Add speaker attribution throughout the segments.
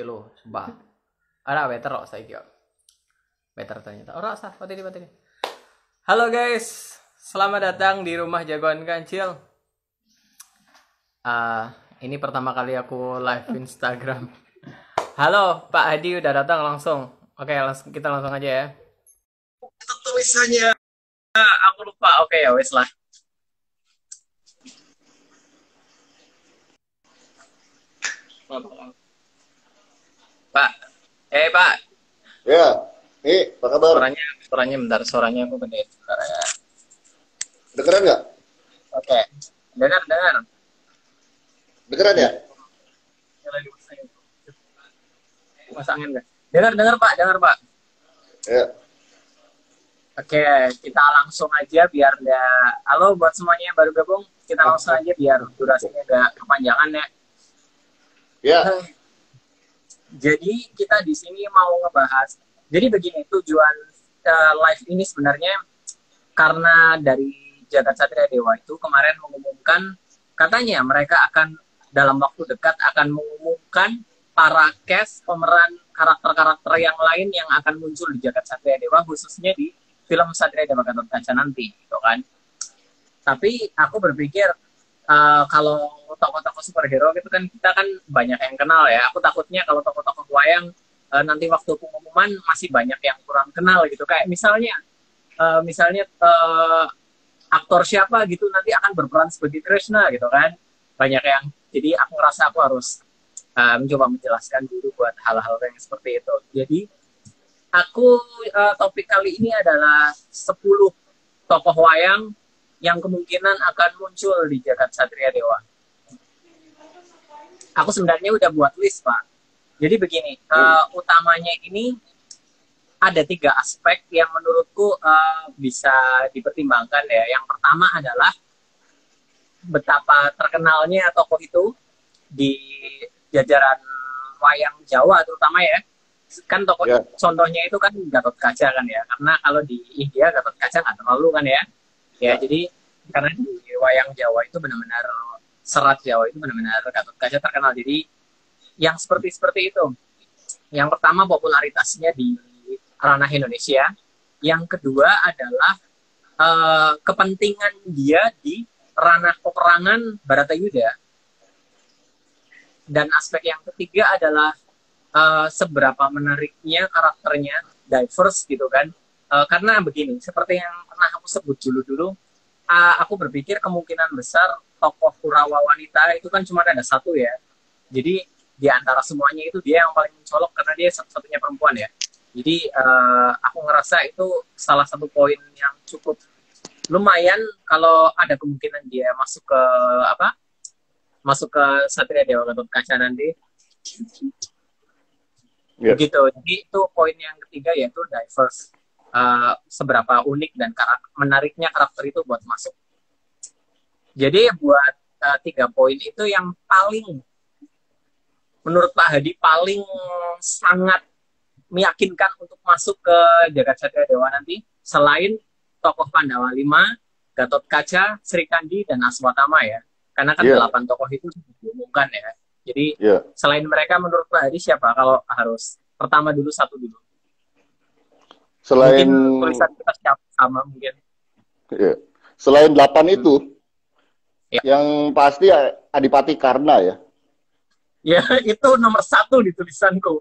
Speaker 1: Tilo, sumpah. Ada better kok saiki kok. Better ternyata. Ora sah, pati. Halo guys, selamat datang di rumah jagoan kancil. Ini pertama kali aku live Instagram. Halo, Pak Hadi udah datang langsung. Oke, kita langsung aja ya. Tulisannya aku lupa. Oke ya wes lah. Pak, Pak.
Speaker 2: Ya, apa kabar?
Speaker 1: Suaranya bentar, suaranya aku gedein bentar ya.
Speaker 2: Dengeran nggak?
Speaker 1: Oke, dengar.
Speaker 2: Dengeran ya?
Speaker 1: Masangin nggak? Dengar Pak.
Speaker 2: Ya.
Speaker 1: Oke, kita langsung aja biar nggak. Halo buat semuanya yang baru gabung, kita langsung aja biar durasinya nggak kepanjangan ya.
Speaker 2: Ya.
Speaker 1: Jadi kita di sini mau ngebahas. Jadi begini, tujuan live ini sebenarnya karena dari Jagat Satria Dewa itu kemarin mengumumkan katanya mereka akan dalam waktu dekat akan mengumumkan para cast pemeran karakter-karakter yang lain yang akan muncul di Jagat Satria Dewa, khususnya di film Satria Dewa Gatotkaca nanti, gitu kan. Tapi aku berpikir kalau tokoh-tokoh superhero gitu kan kita kan banyak yang kenal ya. Aku takutnya kalau tokoh-tokoh wayang nanti waktu pengumuman masih banyak yang kurang kenal gitu. Kayak misalnya aktor siapa gitu nanti akan berperan sebagai Krishna gitu kan. Banyak yang, jadi aku ngerasa aku harus mencoba menjelaskan dulu buat hal-hal yang seperti itu. Jadi topik kali ini adalah 10 tokoh wayang yang kemungkinan akan muncul di Jagat Satria Dewa. Aku sebenarnya udah buat list, Pak. Jadi begini, utamanya ini ada 3 aspek yang menurutku bisa dipertimbangkan ya. Yang pertama adalah betapa terkenalnya tokoh itu di jajaran wayang Jawa terutama ya. Kan tokoh contohnya itu kan Gatotkaca kan ya. Karena kalau di India Gatotkaca nggak terlalu kan ya. Ya, jadi karena di wayang Jawa itu benar-benar serat Jawa itu benar-benar Gatotkaca terkenal. Jadi yang seperti itu. Yang pertama popularitasnya di ranah Indonesia. Yang kedua adalah kepentingan dia di ranah peperangan Baratayuda. Dan aspek yang ketiga adalah seberapa menariknya karakternya, diverse gitu kan. Karena begini, seperti yang pernah aku sebut dulu, aku berpikir kemungkinan besar tokoh Kurawa wanita itu kan cuma ada 1 ya. Jadi di antara semuanya itu dia yang paling mencolok karena dia satu-satunya perempuan ya. Jadi aku ngerasa itu salah satu poin yang cukup lumayan kalau ada kemungkinan dia masuk ke Satria Dewa Gatotkaca nanti. Begitu. Jadi itu poin yang ketiga yaitu diverse. Seberapa unik dan menariknya karakter itu buat masuk. Jadi buat 3 poin itu yang paling menurut Pak Hadi paling sangat meyakinkan untuk masuk ke Jagat Satria Dewa nanti selain tokoh Pandawa 5, Gatotkaca, Sri Kandi dan Aswatama ya. Karena kan 8 tokoh itu diumumkan ya. Jadi selain mereka menurut Pak Hadi siapa kalau harus pertama dulu 1 dulu?
Speaker 2: Selain
Speaker 1: mungkin tulisan kita sama mungkin.
Speaker 2: Selain 8 itu, yang pasti Adipati Karna ya.
Speaker 1: Ya, itu nomor 1 di tulisanku.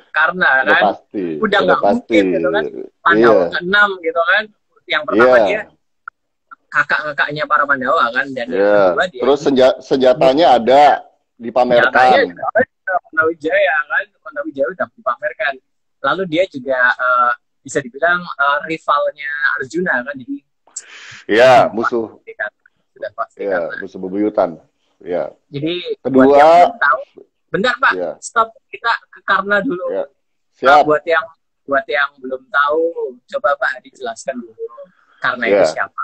Speaker 1: Karena kan
Speaker 2: pasti.
Speaker 1: Udah nggak mungkin gitu kan. Pandawa ke-6 gitu kan. Yang pertama dia kakak-kakaknya para Pandawa kan. Dan yang kedua dia.
Speaker 2: Terus senjatanya ada dipamerkan.
Speaker 1: Pandawijaya udah dipamerkan. Lalu dia juga bisa dibilang rivalnya Arjuna kan, jadi
Speaker 2: musuh.
Speaker 1: Sudah pasti kan.
Speaker 2: Musuh bebuyutan.
Speaker 1: Jadi
Speaker 2: kedua,
Speaker 1: buat yang belum tahu, bentar Pak, stop, kita ke Karna dulu.
Speaker 2: Siap.
Speaker 1: Buat yang belum tahu, coba Pak Hadi jelaskan dulu Karna itu siapa.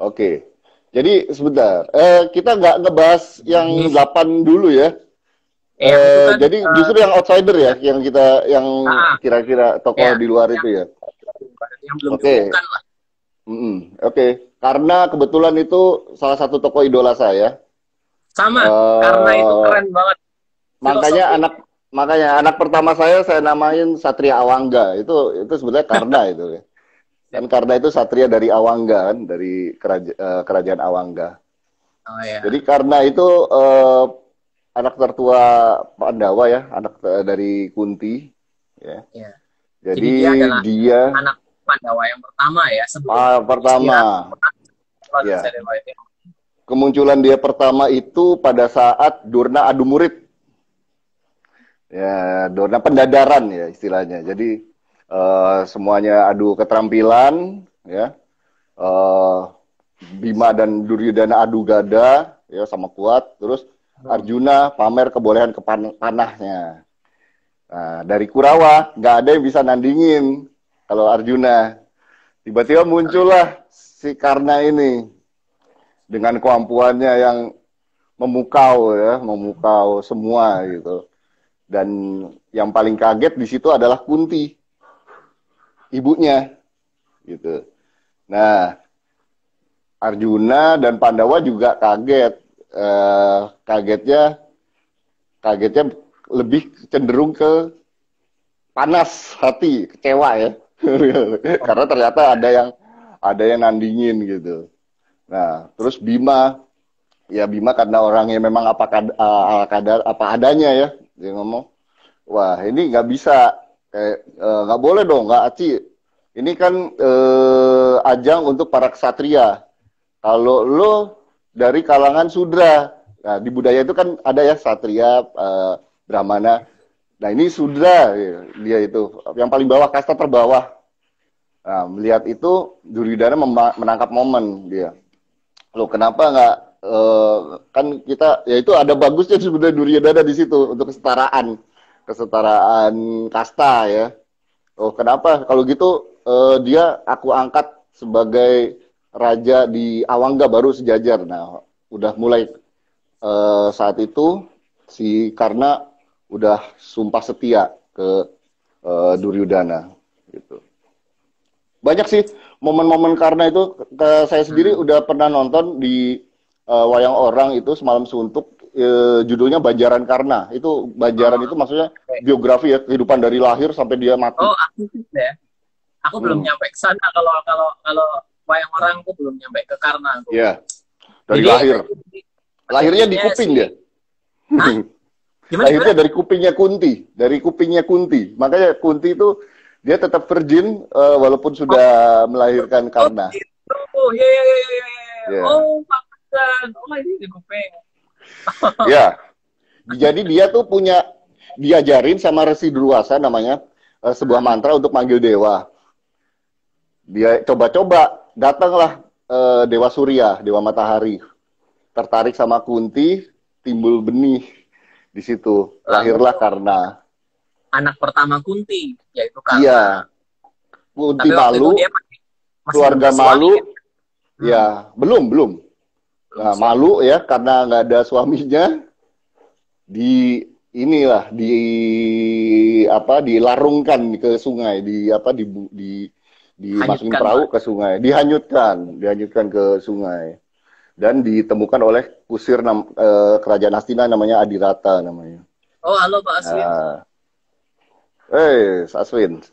Speaker 2: Oke. Jadi sebentar, kita nggak ngebahas yang 8 dulu ya. Kan, jadi justru yang outsider ya, yang kira-kira tokoh di luar itu ya.
Speaker 1: Yang belum diumumkan lah.
Speaker 2: Karena kebetulan itu salah satu tokoh idola saya.
Speaker 1: Sama, karena itu keren banget.
Speaker 2: makanya anak pertama saya namain Satria Awangga. Itu sebenarnya Karna itu. Kan Karna itu satria dari Awangga kan, dari kerajaan Awangga.
Speaker 1: Oh ya.
Speaker 2: Jadi Karna itu anak tertua Pandawa ya, anak dari Kunti ya.
Speaker 1: Ya.
Speaker 2: Jadi
Speaker 1: dia adalah
Speaker 2: dia
Speaker 1: anak Pandawa yang pertama ya sebelum
Speaker 2: pertama. Ya. Kemunculan dia pertama itu pada saat Durna adu murid. Ya, Durna pendadaran ya istilahnya. Jadi semuanya adu keterampilan ya. Bima dan Duryodhana adu gada ya sama kuat. Terus Arjuna pamer kebolehan panahnya. Nah, dari Kurawa nggak ada yang bisa nandingin kalau Arjuna. Tiba-tiba muncullah si Karna ini dengan kemampuannya yang memukau semua gitu. Dan yang paling kaget di situ adalah Kunti, ibunya, gitu. Nah, Arjuna dan Pandawa juga kaget. Kagetnya lebih cenderung ke panas hati, kecewa ya. Karena ternyata ada yang nandingin gitu. Nah, terus Bima karena orangnya memang apa adanya ya, dia ngomong, wah ini nggak bisa, nggak boleh dong, nggak aci. Ini kan ajang untuk para ksatria. Kalau lo dari kalangan sudra, nah di budaya itu kan ada ya satria, brahmana. Nah ini sudra, dia itu yang paling bawah, kasta terbawah. Nah, melihat itu Duryodhana menangkap momen dia. Loh kenapa nggak kan kita ya itu ada bagusnya sebenarnya Duryodhana di situ untuk kesetaraan kasta ya. Oh kenapa kalau gitu dia aku angkat sebagai raja di Awangga baru sejajar. Nah udah mulai saat itu si Karna udah sumpah setia ke Duryodhana gitu. Banyak sih momen-momen Karna itu, saya sendiri udah pernah nonton di Wayang Orang itu Semalam Suntuk, judulnya Banjaran Karna. Itu Banjaran itu maksudnya biografi ya, kehidupan dari lahir sampai dia mati.
Speaker 1: Oh, aku belum nyampe ke sana. Kalau Wayang Orang aku belum nyampe ke Karna.
Speaker 2: Iya, dari lahir. Lahirnya di kuping dia. Lahirnya dari kupingnya Kunti. Makanya Kunti itu dia tetap virgin walaupun sudah melahirkan Karna.
Speaker 1: Oh, iya. Oh, pantesan. Oh, ini di kuping.
Speaker 2: Ya. Jadi dia tuh diajarin sama Resi Durwasa namanya sebuah mantra untuk manggil dewa. Dia coba-coba, datanglah Dewa Surya, Dewa Matahari. Tertarik sama Kunti, timbul benih di situ. Lahirlah Karna.
Speaker 1: Anak pertama Kunti, yaitu Karna.
Speaker 2: Iya. Kunti malu, keluarga malu. Ya, belum. Nah, malu ya karena nggak ada suaminya. Dilarungkan ke sungai, dimasukin perahu ke sungai, dihanyutkan ke sungai. Dan ditemukan oleh kusir kerajaan Hastina namanya Adirata namanya.
Speaker 1: Oh, halo Pak Aswin.
Speaker 2: Aswin.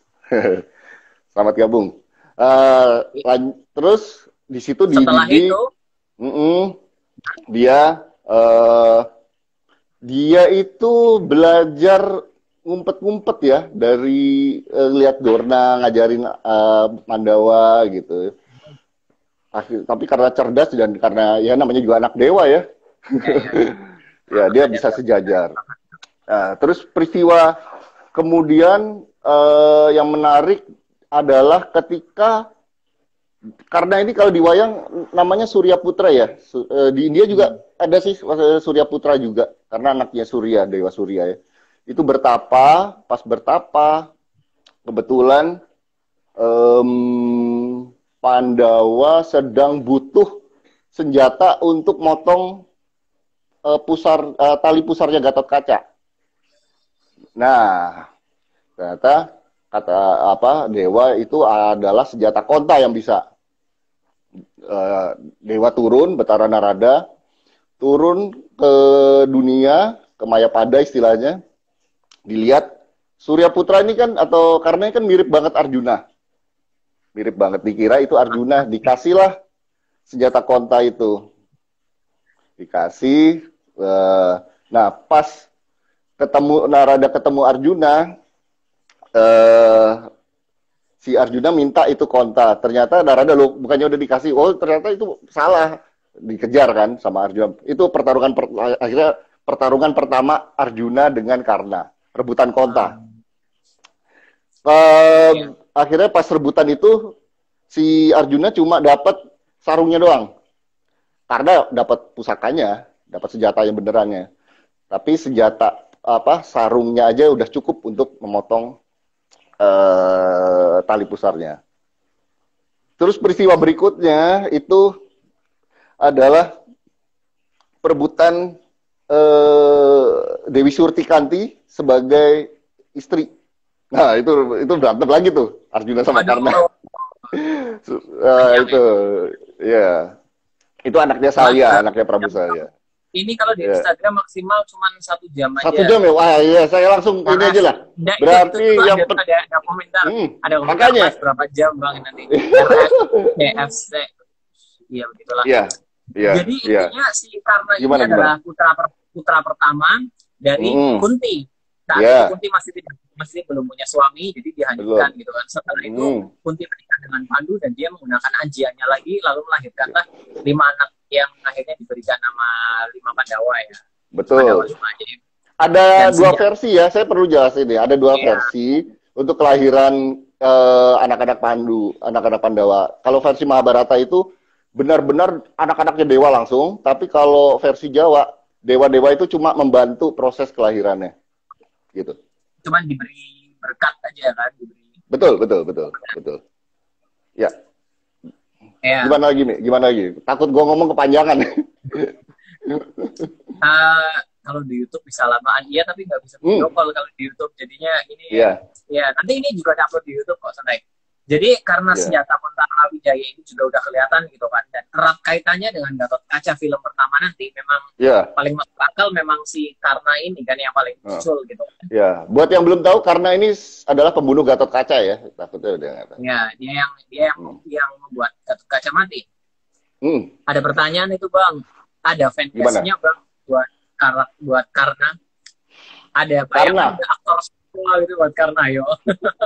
Speaker 2: Selamat gabung. Terus di situ
Speaker 1: setelah itu
Speaker 2: dia itu belajar ngumpet-ngumpet ya dari lihat Dorna ngajarin Pandawa gitu. Tapi karena cerdas dan karena ya namanya juga anak dewa ya. Ya dia bisa sejajar. Nah, terus peristiwa kemudian yang menarik adalah ketika, karena ini kalau di wayang namanya Surya Putra ya. Di India juga ada sih Surya Putra juga, karena anaknya Surya, Dewa Surya ya. Itu pas bertapa, kebetulan Pandawa sedang butuh senjata untuk motong tali pusarnya Gatot Kaca. Nah, ternyata Dewa itu adalah senjata konta yang bisa. Dewa turun, Betara Narada turun ke dunia, ke ke Mayapada istilahnya. Dilihat Surya Putra ini kan atau Karna ini kan mirip banget Arjuna. Mirip banget, dikira itu Arjuna, dikasihlah senjata konta itu. Dikasih, nah pas ketemu Narada ketemu Arjuna, si Arjuna minta itu konta. Ternyata Narada loh, bukannya udah dikasih, oh ternyata itu salah. Dikejar kan sama Arjuna. Itu akhirnya pertarungan pertama Arjuna dengan Karna. Rebutan konta. Akhirnya pas rebutan itu si Arjuna cuma dapat sarungnya doang. Karena dapat pusakanya, dapat senjata yang benerannya. Tapi senjata sarungnya aja udah cukup untuk memotong tali pusarnya. Terus peristiwa berikutnya itu adalah perebutan Dewi Surtikanti sebagai istri. Nah, itu berantem lagi tuh Arjuna sama Karna. Itu ya. Itu anaknya Salya, anaknya Prabu Salya.
Speaker 1: Ini kalau di Instagram maksimal cuma 1 jam aja.
Speaker 2: 1 jam ya? Wah, iya, saya langsung ini aja lah. Berarti itu yang
Speaker 1: ada komentar, ada komentar
Speaker 2: makanya
Speaker 1: berapa jam Bang nanti. DFC. Iya, begitulah.
Speaker 2: Iya.
Speaker 1: Jadi intinya si Karna ini adalah putra pertama dari Kunti. Saat itu Kunti masih belum punya suami, jadi dihanyutkan gitu kan. Setelah itu Kunti menikah dengan Pandu dan dia menggunakan ajiannya lagi, lalu melahirkanlah 5 anak yang akhirnya diberikan nama 5 Pandawa ya.
Speaker 2: Betul.
Speaker 1: Pandawa
Speaker 2: ada 2 versi ya, saya perlu jelasin ya. Ada 2 versi untuk kelahiran anak-anak Pandu, anak-anak Pandawa. Kalau versi Mahabharata itu benar-benar anak-anaknya dewa langsung, tapi kalau versi Jawa, dewa-dewa itu cuma membantu proses kelahirannya. Gitu.
Speaker 1: Cuman diberi berkat aja kan,
Speaker 2: Betul. Ya. Gimana lagi? Takut gue ngomong kepanjangan.
Speaker 1: Kalau di YouTube bisa lamaan, iya, tapi nggak bisa video call kalau di YouTube. Jadinya ini, ya nanti ini juga upload di YouTube kok, santai. Jadi karena senjata konta Wijaya ini juga udah kelihatan gitu kan, dan erat kaitannya dengan Gatot Kaca film pertama nanti, memang paling masuk akal memang si Karna ini kan yang paling muncul gitu.
Speaker 2: Ya, buat yang belum tahu, Karna ini adalah pembunuh Gatot Kaca ya, takutnya udah nggak tahu.
Speaker 1: Ya, dia yang membuat Gatot Kaca mati. Ada pertanyaan itu Bang, ada fanbase-nya Bang buat Karna. Ada bayangan aktor gitu buat Karna yo.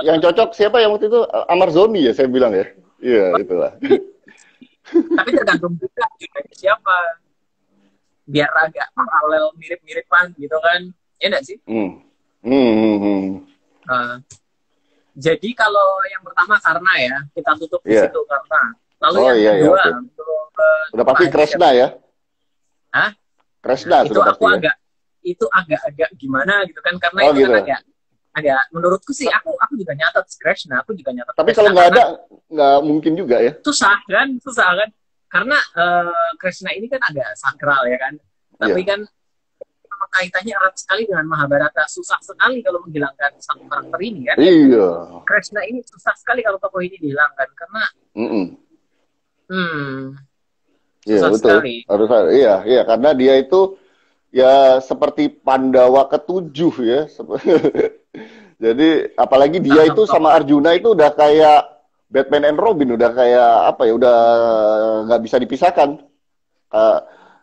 Speaker 2: Yang cocok siapa yang waktu itu? Amar Zoni ya saya bilang ya. Iya, itulah.
Speaker 1: Tapi tergantung juga siapa. Biar agak paralel mirip-miripan gitu kan. Ya enggak sih? Jadi kalau yang pertama Karna ya, kita tutup di situ Karna. Lalu yang kedua
Speaker 2: udah pasti Kresna ya?
Speaker 1: Hah?
Speaker 2: Kresna
Speaker 1: itu
Speaker 2: sudah
Speaker 1: aku
Speaker 2: pasti.
Speaker 1: Itu agak gimana gitu kan, karena itu
Speaker 2: gitu.
Speaker 1: kan agak menurutku sih, aku juga nyatet Kresna, aku juga nyatet.
Speaker 2: Tapi kalau nggak ada, nggak mungkin juga ya.
Speaker 1: Susah kan, karena Kresna ini kan agak sakral ya kan, tapi kan kaitannya erat sekali dengan Mahabharata. Susah sekali kalau menghilangkan satu karakter ini kan.
Speaker 2: Iya.
Speaker 1: Kresna ini susah sekali kalau tokoh ini dihilangkan karena
Speaker 2: Iya,
Speaker 1: susah
Speaker 2: betul.
Speaker 1: sekali.
Speaker 2: Iya, karena dia itu ya seperti Pandawa ke-7 ya. Jadi apalagi dia itu sama Arjuna itu udah kayak Batman and Robin, udah kayak apa ya, udah nggak bisa dipisahkan.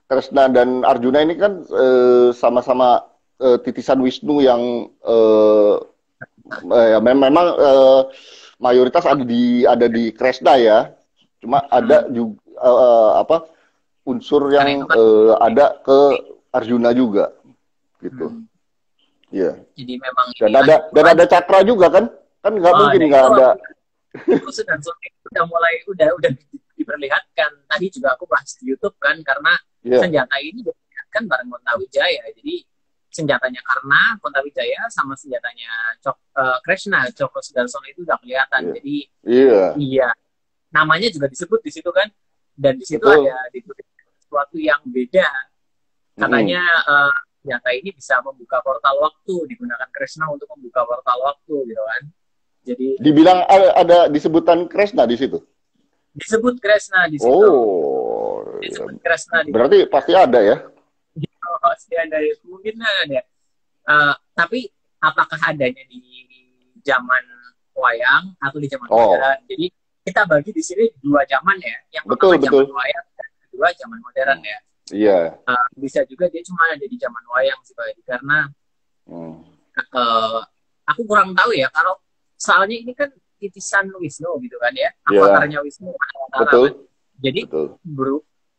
Speaker 2: Kresna dan Arjuna ini kan sama-sama titisan Wisnu yang memang mayoritas ada di Kresna ya. Cuma ada juga unsur yang ada ke Arjuna juga, gitu. Iya.
Speaker 1: Jadi memang
Speaker 2: dan ada cakra juga kan nggak mungkin nggak ada.
Speaker 1: Itu dan udah diperlihatkan. Tadi juga aku bahas di YouTube kan, karena senjata ini diperlihatkan bareng Konta Wijaya. Jadi senjatanya Karna, Konta Wijaya, sama senjatanya Kresna, Cokro Sudarsono itu udah kelihatan. Jadi iya, namanya juga disebut di situ kan, dan di situ ada ditulis sesuatu yang beda. Katanya senjata ini bisa membuka portal waktu, digunakan Kresna untuk membuka portal waktu gitu kan. Jadi
Speaker 2: dibilang ada disebutan Kresna di situ.
Speaker 1: Disebut Kresna di situ.
Speaker 2: Oh.
Speaker 1: Disebut Kresna di
Speaker 2: berarti pasti ada ya.
Speaker 1: pasti ada ya, mungkin ada. Tapi apakah adanya di zaman wayang atau di zaman modern? Jadi kita bagi di sini dua zaman ya. Yang pertama zaman wayang dan kedua zaman modern ya.
Speaker 2: Iya.
Speaker 1: Bisa juga dia cuma ada di zaman wayang sih Pak, karena aku kurang tahu ya, kalau soalnya ini kan titisan Wisnu gitu kan ya, avatarnya Wisnu. Betul. Kan. Jadi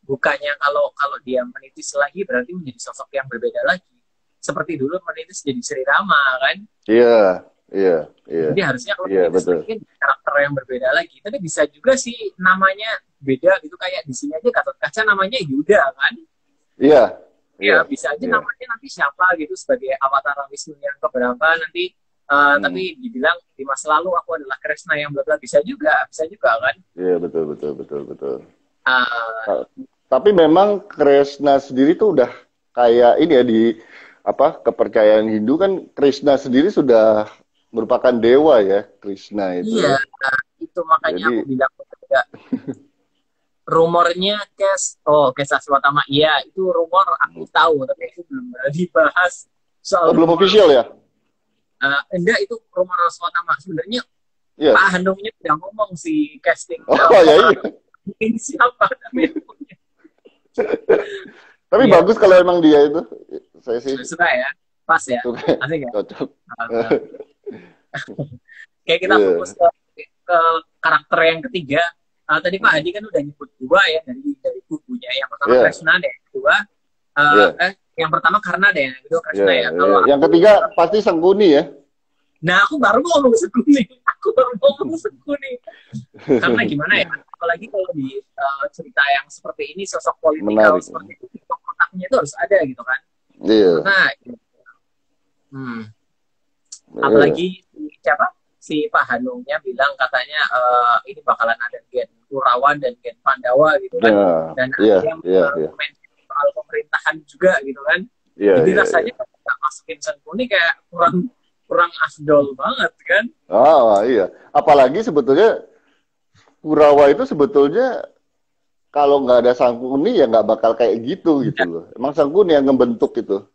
Speaker 1: bukannya kalau dia menitis lagi berarti menjadi sosok yang berbeda lagi. Seperti dulu menitis jadi Sri Rama kan?
Speaker 2: Iya.
Speaker 1: Jadi harusnya kalau mungkin karakter yang berbeda lagi. Tapi bisa juga sih namanya beda gitu, kayak di sini aja Gatot Kaca namanya Yuda kan?
Speaker 2: Iya.
Speaker 1: Ya bisa aja namanya nanti siapa gitu sebagai avatar Wisnu yang keberapa nanti. Tapi dibilang di masa lalu aku adalah Kresna yang bla bla, bisa juga kan? Iya
Speaker 2: betul. Tapi memang Kresna sendiri tuh udah kayak ini ya, di kepercayaan Hindu kan Krishna sendiri sudah merupakan dewa ya, Krishna itu.
Speaker 1: Iya, itu makanya aku bilang juga. Rumornya Kes Aswatama, iya itu rumor aku tahu, tapi itu belum dibahas.
Speaker 2: Belum official ya?
Speaker 1: Enggak, itu rumor Aswatama sebenarnya. Pak Hanungnya udah ngomong si casting.
Speaker 2: Iya.
Speaker 1: Mungkin siapa namanya.
Speaker 2: Tapi bagus kalau emang dia itu. Saya sih
Speaker 1: suka ya, pas ya, asik ya.
Speaker 2: Cocok.
Speaker 1: Kayak kita fokus ke karakter yang ketiga. Tadi Pak Hadi kan udah nyebut dua ya dari kubunya. Yang pertama Kresna deh, yang kedua yang pertama Karna deh, yang kedua Kresna ya. Kalau
Speaker 2: yang ketiga pasti Sangkuni ya.
Speaker 1: Nah, aku baru mau ngomong Sangkuni. Karena gimana ya? Apalagi kalau di cerita yang seperti ini, sosok politikal seperti itu, otaknya itu harus ada gitu kan.
Speaker 2: Iya.
Speaker 1: Nah, apalagi siapa? Si Pak Hanungnya bilang katanya ini bakalan ada gen Kurawa dan gen Pandawa gitu kan. Dan ada yang soal pemerintahan juga gitu kan. Jadi rasanya kalau nggak masukin Sangkuni kayak kurang afdol banget kan.
Speaker 2: Iya. Apalagi sebetulnya Kurawa itu sebetulnya kalau nggak ada Sangkuni ya nggak bakal kayak gitu loh. Emang Sangkuni yang ngebentuk itu.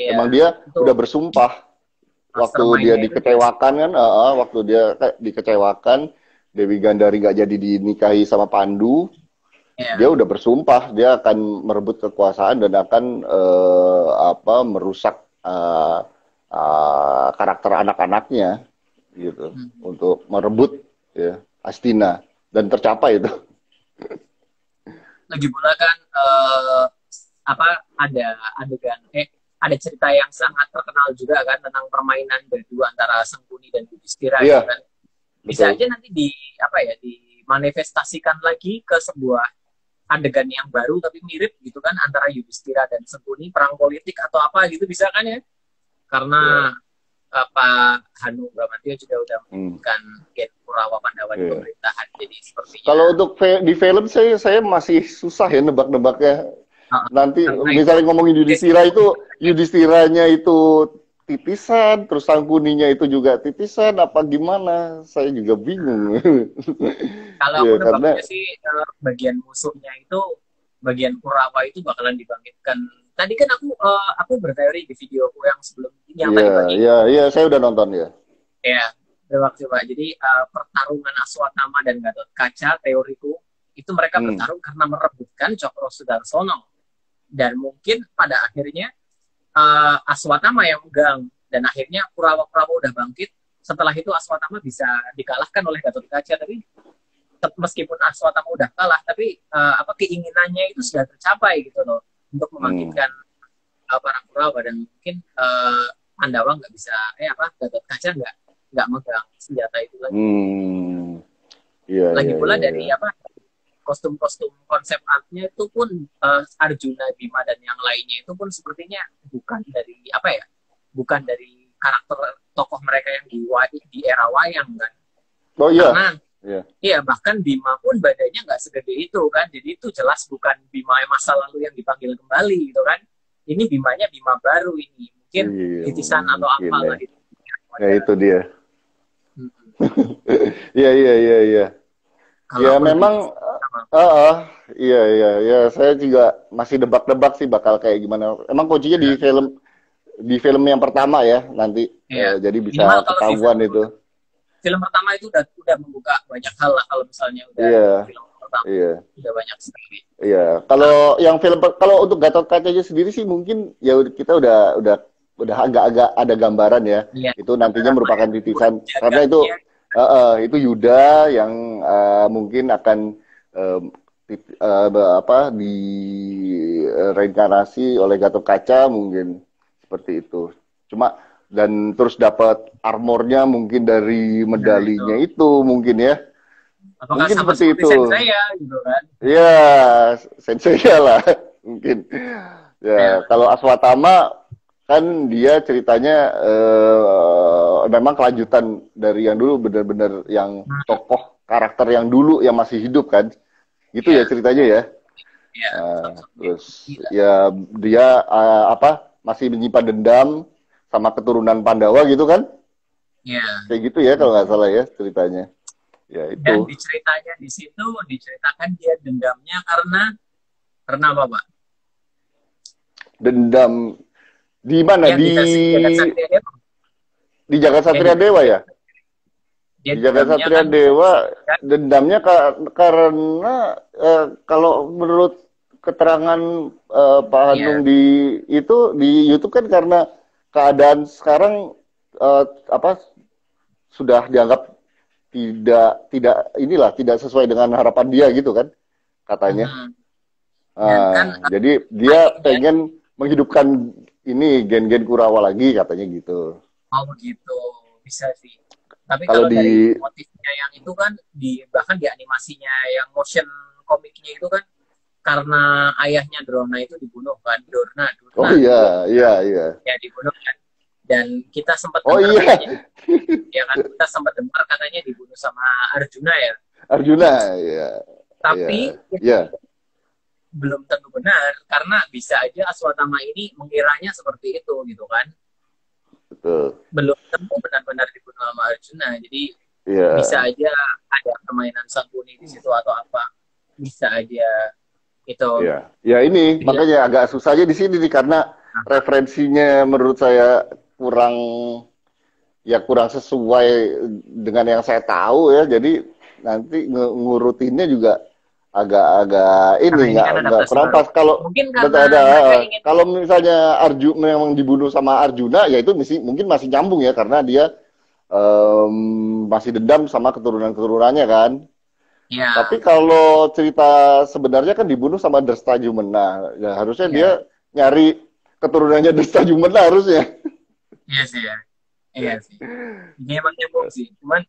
Speaker 2: Emang dia udah bersumpah. Waktu dia dikecewakan kan, waktu dia dikecewakan, Dewi Gandari nggak jadi dinikahi sama Pandu, dia udah bersumpah dia akan merebut kekuasaan dan akan merusak karakter anak-anaknya, gitu, untuk merebut Astina, dan tercapai itu.
Speaker 1: Lagi pula kan ada adegan ada cerita yang sangat terkenal juga kan tentang permainan berdua antara Sangkuni dan Yudhistira gitu kan. Bisa aja nanti dimanifestasikan lagi ke sebuah adegan yang baru tapi mirip gitu kan antara Yudhistira dan Sangkuni, perang politik atau apa gitu, bisa kan ya? Karena Pak Hanung Bramantio juga udah menyebutkan gen Kurawa Pandawa di pemerintahan, jadi sepertinya.
Speaker 2: Kalau untuk di film saya masih susah ya nebak-nebaknya. Nanti misalnya ngomongin Yudhistira itu, Yudhistiranya itu titisan, terus Sangkuninya itu juga titisan, apa gimana? Saya juga bingung.
Speaker 1: Kalau aku nebaknya sih bagian musuhnya itu, bagian Kurawa itu bakalan dibangkitkan. Tadi kan aku berteori di videoku yang sebelum yang tadi.
Speaker 2: Iya, saya udah nonton ya.
Speaker 1: Ya, coba. Jadi pertarungan Aswatama dan Gatot Kaca, teoriku itu mereka bertarung karena merebutkan Cokro Sudarsono. Dan mungkin pada akhirnya Aswatama yang megang, dan akhirnya Kurawa-Kurawa udah bangkit. Setelah itu Aswatama bisa dikalahkan oleh Gatot Kaca, tapi meskipun Aswatama udah kalah, tapi keinginannya itu sudah tercapai gitu loh, untuk membangkitkan para Kurawa, dan mungkin Pandawa nggak bisa Gatot Kaca nggak megang senjata itu lagi. Lagi pula dari kostum-kostum konsep artnya itu pun Arjuna, Bima dan yang lainnya itu pun sepertinya bukan dari karakter tokoh mereka yang di era wayang kan. Karena bahkan Bima pun badannya nggak segede itu kan, jadi itu jelas bukan Bima masa lalu yang dipanggil kembali gitu kan. Ini Bimanya Bima baru ini, mungkin titisan atau apalah itu.
Speaker 2: Ya itu dia. Iya. Ya memang Iya, iya, iya. Saya juga masih debak-debak sih bakal kayak gimana. Emang kuncinya di film yang pertama ya nanti.
Speaker 1: Iya.
Speaker 2: Jadi
Speaker 1: Minimal
Speaker 2: bisa
Speaker 1: kalau di
Speaker 2: ketahuan itu.
Speaker 1: film pertama itu udah membuka banyak hal lah kalau misalnya udah di
Speaker 2: Iya,
Speaker 1: film pertama
Speaker 2: iya,
Speaker 1: udah banyak sekali.
Speaker 2: iya.
Speaker 1: Nah,
Speaker 2: Kalau untuk Gatot Kacanya sendiri sih mungkin ya kita udah agak-agak ada gambaran ya.
Speaker 1: iya,
Speaker 2: Itu nantinya
Speaker 1: gambaran
Speaker 2: merupakan
Speaker 1: buat
Speaker 2: titisan karena
Speaker 1: jaganya.
Speaker 2: itu Yuda yang mungkin akan eh, di reinkarnasi oleh Gatot Kaca mungkin seperti itu. Cuma dan terus dapat armornya mungkin dari
Speaker 1: Nah, itu
Speaker 2: medalinya itu mungkin ya.
Speaker 1: apakah
Speaker 2: Mungkin
Speaker 1: sama
Speaker 2: seperti
Speaker 1: seperti
Speaker 2: itu.
Speaker 1: Sensei ya gitu kan.
Speaker 2: Ya, sensei lah mungkin.
Speaker 1: Ya,
Speaker 2: Ya, kalau Aswatama kan dia ceritanya memang kelanjutan dari yang dulu benar-benar yang tokoh karakter yang dulu yang masih hidup kan. Gitu ya
Speaker 1: ya,
Speaker 2: ceritanya ya.
Speaker 1: ya,
Speaker 2: Terus
Speaker 1: gila.
Speaker 2: ya dia masih menyimpan dendam sama keturunan Pandawa gitu kan?
Speaker 1: Ya.
Speaker 2: Kayak gitu ya kalau nggak salah ya ceritanya. Ya
Speaker 1: Dan
Speaker 2: itu
Speaker 1: diceritanya di situ diceritakan dia dendamnya karena apa, Pak?
Speaker 2: dendam di mana
Speaker 1: Yang di versi Jagat Satria Dewa.
Speaker 2: di Jagat
Speaker 1: Yang di
Speaker 2: Satria
Speaker 1: versi
Speaker 2: Dewa ya?
Speaker 1: dia
Speaker 2: Di Jagat
Speaker 1: dendamnya
Speaker 2: Satria
Speaker 1: kan
Speaker 2: Dewa dendamnya karena kalau menurut keterangan Pak
Speaker 1: ya,
Speaker 2: Hanung di YouTube kan karena keadaan sekarang apa sudah dianggap tidak sesuai dengan harapan dia gitu kan katanya.
Speaker 1: dan kan
Speaker 2: Jadi dia
Speaker 1: akhirnya
Speaker 2: pengen menghidupkan ini gen-gen Kurawa lagi katanya gitu.
Speaker 1: mau begitu bisa sih. Tapi
Speaker 2: Kalau
Speaker 1: kalau dari
Speaker 2: di
Speaker 1: motifnya yang itu kan bahkan di animasinya yang motion komiknya itu kan karena ayahnya Drona itu dibunuh kan, Dorna
Speaker 2: Oh
Speaker 1: Durna
Speaker 2: iya,
Speaker 1: ya,
Speaker 2: iya, iya.
Speaker 1: ya dibunuh kan. Dan kita sempat
Speaker 2: Oh
Speaker 1: dengar
Speaker 2: iya,
Speaker 1: katanya ya kan kita sempat dengar katanya dibunuh sama Arjuna ya.
Speaker 2: Arjuna, iya, iya,
Speaker 1: Tapi itu
Speaker 2: iya,
Speaker 1: belum tentu benar karena bisa aja Aswatama ini mengiranya seperti itu gitu kan.
Speaker 2: betul.
Speaker 1: Belum tentu benar-benar dibunuh sama Arjuna. Jadi bisa
Speaker 2: Iya,
Speaker 1: aja ada permainan Sangkuni di situ atau apa. Bisa aja itu.
Speaker 2: iya. Ya ini
Speaker 1: Jadi,
Speaker 2: makanya agak susahnya di sini nih karena referensinya menurut saya kurang kurang sesuai dengan yang saya tahu ya. Jadi nanti ngurutinnya juga agak
Speaker 1: karena
Speaker 2: ini
Speaker 1: ini kan
Speaker 2: nggak
Speaker 1: adaptasi
Speaker 2: kurang
Speaker 1: baru.
Speaker 2: pas kalau
Speaker 1: Mungkin
Speaker 2: betul
Speaker 1: karena
Speaker 2: ada
Speaker 1: mereka ingin
Speaker 2: kalau misalnya memang dibunuh sama Arjuna ya itu mungkin masih nyambung ya karena dia masih dendam sama keturunan-keturunannya kan.
Speaker 1: ya
Speaker 2: Tapi kalau cerita sebenarnya kan dibunuh sama Drestadyumena. Ya harusnya dia
Speaker 1: ya
Speaker 2: nyari keturunannya Drestadyumena harusnya.
Speaker 1: iya sih ya. Iya sih. Ini emang nyambung sih. Cuman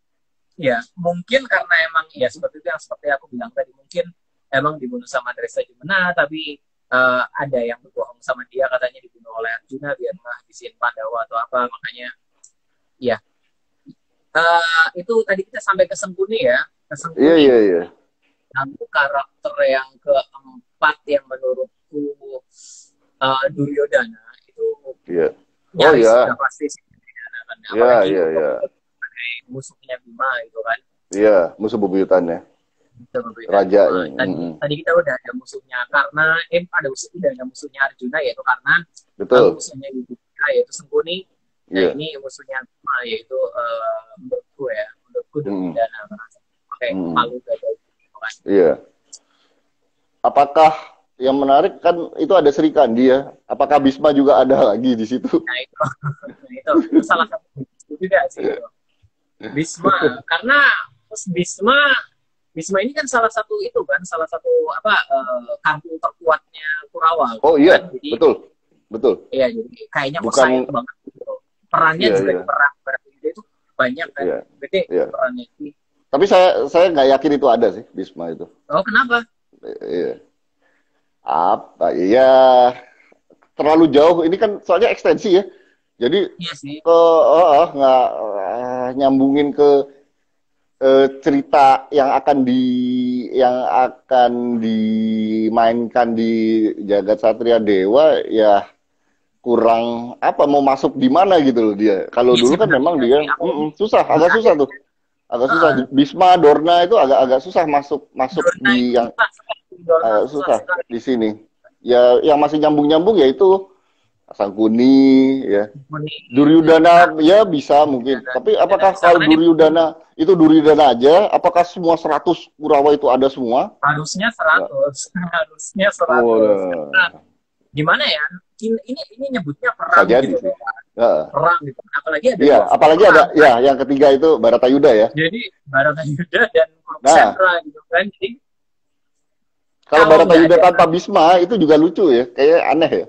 Speaker 1: ya mungkin karena emang ya seperti itu yang seperti aku bilang tadi mungkin emang dibunuh sama Dresa Jumena tapi ada yang berbohong sama dia katanya dibunuh oleh Arjuna biar ngabisin Pandawa atau apa makanya ya itu tadi kita sampai ke Sengkuni ya ke
Speaker 2: Iya,
Speaker 1: Sengkuni
Speaker 2: iya, iya.
Speaker 1: lalu karakter yang keempat yang menurutku Duryodhana itu
Speaker 2: Iya. Oh
Speaker 1: nyaris
Speaker 2: iya.
Speaker 1: sudah pasti sih Duryodhana kan
Speaker 2: Iya,
Speaker 1: apalagi
Speaker 2: iya,
Speaker 1: untuk
Speaker 2: iya.
Speaker 1: musuhnya Bima itu kan.
Speaker 2: Iya, musuh bebuyutannya. Raja.
Speaker 1: Tadi kita udah ada musuhnya karena udah ada musuhnya Arjuna yaitu karena lalu
Speaker 2: Betul.
Speaker 1: musuhnya Yudhishthira yaitu Sengkuni. Nah
Speaker 2: Iya.
Speaker 1: ini musuhnya Bima yaitu menurutku
Speaker 2: Mm,
Speaker 1: Duryodhana pakai
Speaker 2: mm,
Speaker 1: palu gada gitu kan.
Speaker 2: iya. Apakah yang menarik kan itu ada Sri Kandi ya? Apakah Bisma juga ada lagi di situ?
Speaker 1: Nah itu itu salah satu juga sih itu. Bisma karena Bisma ini kan salah satu kartu terkuatnya Kurawa
Speaker 2: Oh
Speaker 1: gitu
Speaker 2: iya,
Speaker 1: kan. Jadi
Speaker 2: betul. Betul.
Speaker 1: iya jadi kayaknya kok
Speaker 2: Bukan
Speaker 1: sayang banget gitu. Perannya
Speaker 2: iya,
Speaker 1: juga
Speaker 2: iya.
Speaker 1: di perang Barakuda itu banyak kan
Speaker 2: Iya,
Speaker 1: gede
Speaker 2: iya.
Speaker 1: perannya.
Speaker 2: Tapi saya nggak yakin itu ada sih Bisma itu.
Speaker 1: Oh kenapa?
Speaker 2: Iya. Apa? Iya, terlalu jauh. Ini kan soalnya ekstensi ya. Jadi
Speaker 1: Iya sih.
Speaker 2: nggak nyambungin ke cerita yang akan dimainkan di Jagat Satria Dewa ya kurang apa mau masuk di mana gitu loh dia. Kalau
Speaker 1: Iya
Speaker 2: dulu
Speaker 1: sih
Speaker 2: kan
Speaker 1: benar
Speaker 2: memang
Speaker 1: juga
Speaker 2: dia
Speaker 1: sih. Apalagi
Speaker 2: susah,
Speaker 1: di
Speaker 2: agak susah tuh. Agak susah. Bisma, Dorna itu agak susah masuk
Speaker 1: Dorna
Speaker 2: di
Speaker 1: itu
Speaker 2: yang
Speaker 1: Dorna
Speaker 2: susah di sini. Ya, yang masih nyambung-nyambung ya itu Sangkuni, ya. Duryudana ya bisa mungkin. Tapi apakah kalau Duryudana itu Duryudana aja? Apakah semua 100 Kurawa itu ada semua?
Speaker 1: Harusnya 100. Harusnya 100. Gimana ya? Ini nyebutnya perang gitu. Perang gitu. Apalagi ada
Speaker 2: apalagi ada ya yang ketiga itu Baratayuda ya.
Speaker 1: Jadi Baratayuda dan Kurukshetra gitu kan. Jadi
Speaker 2: kalau Baratayuda tanpa Bisma itu juga lucu ya, kayak aneh ya.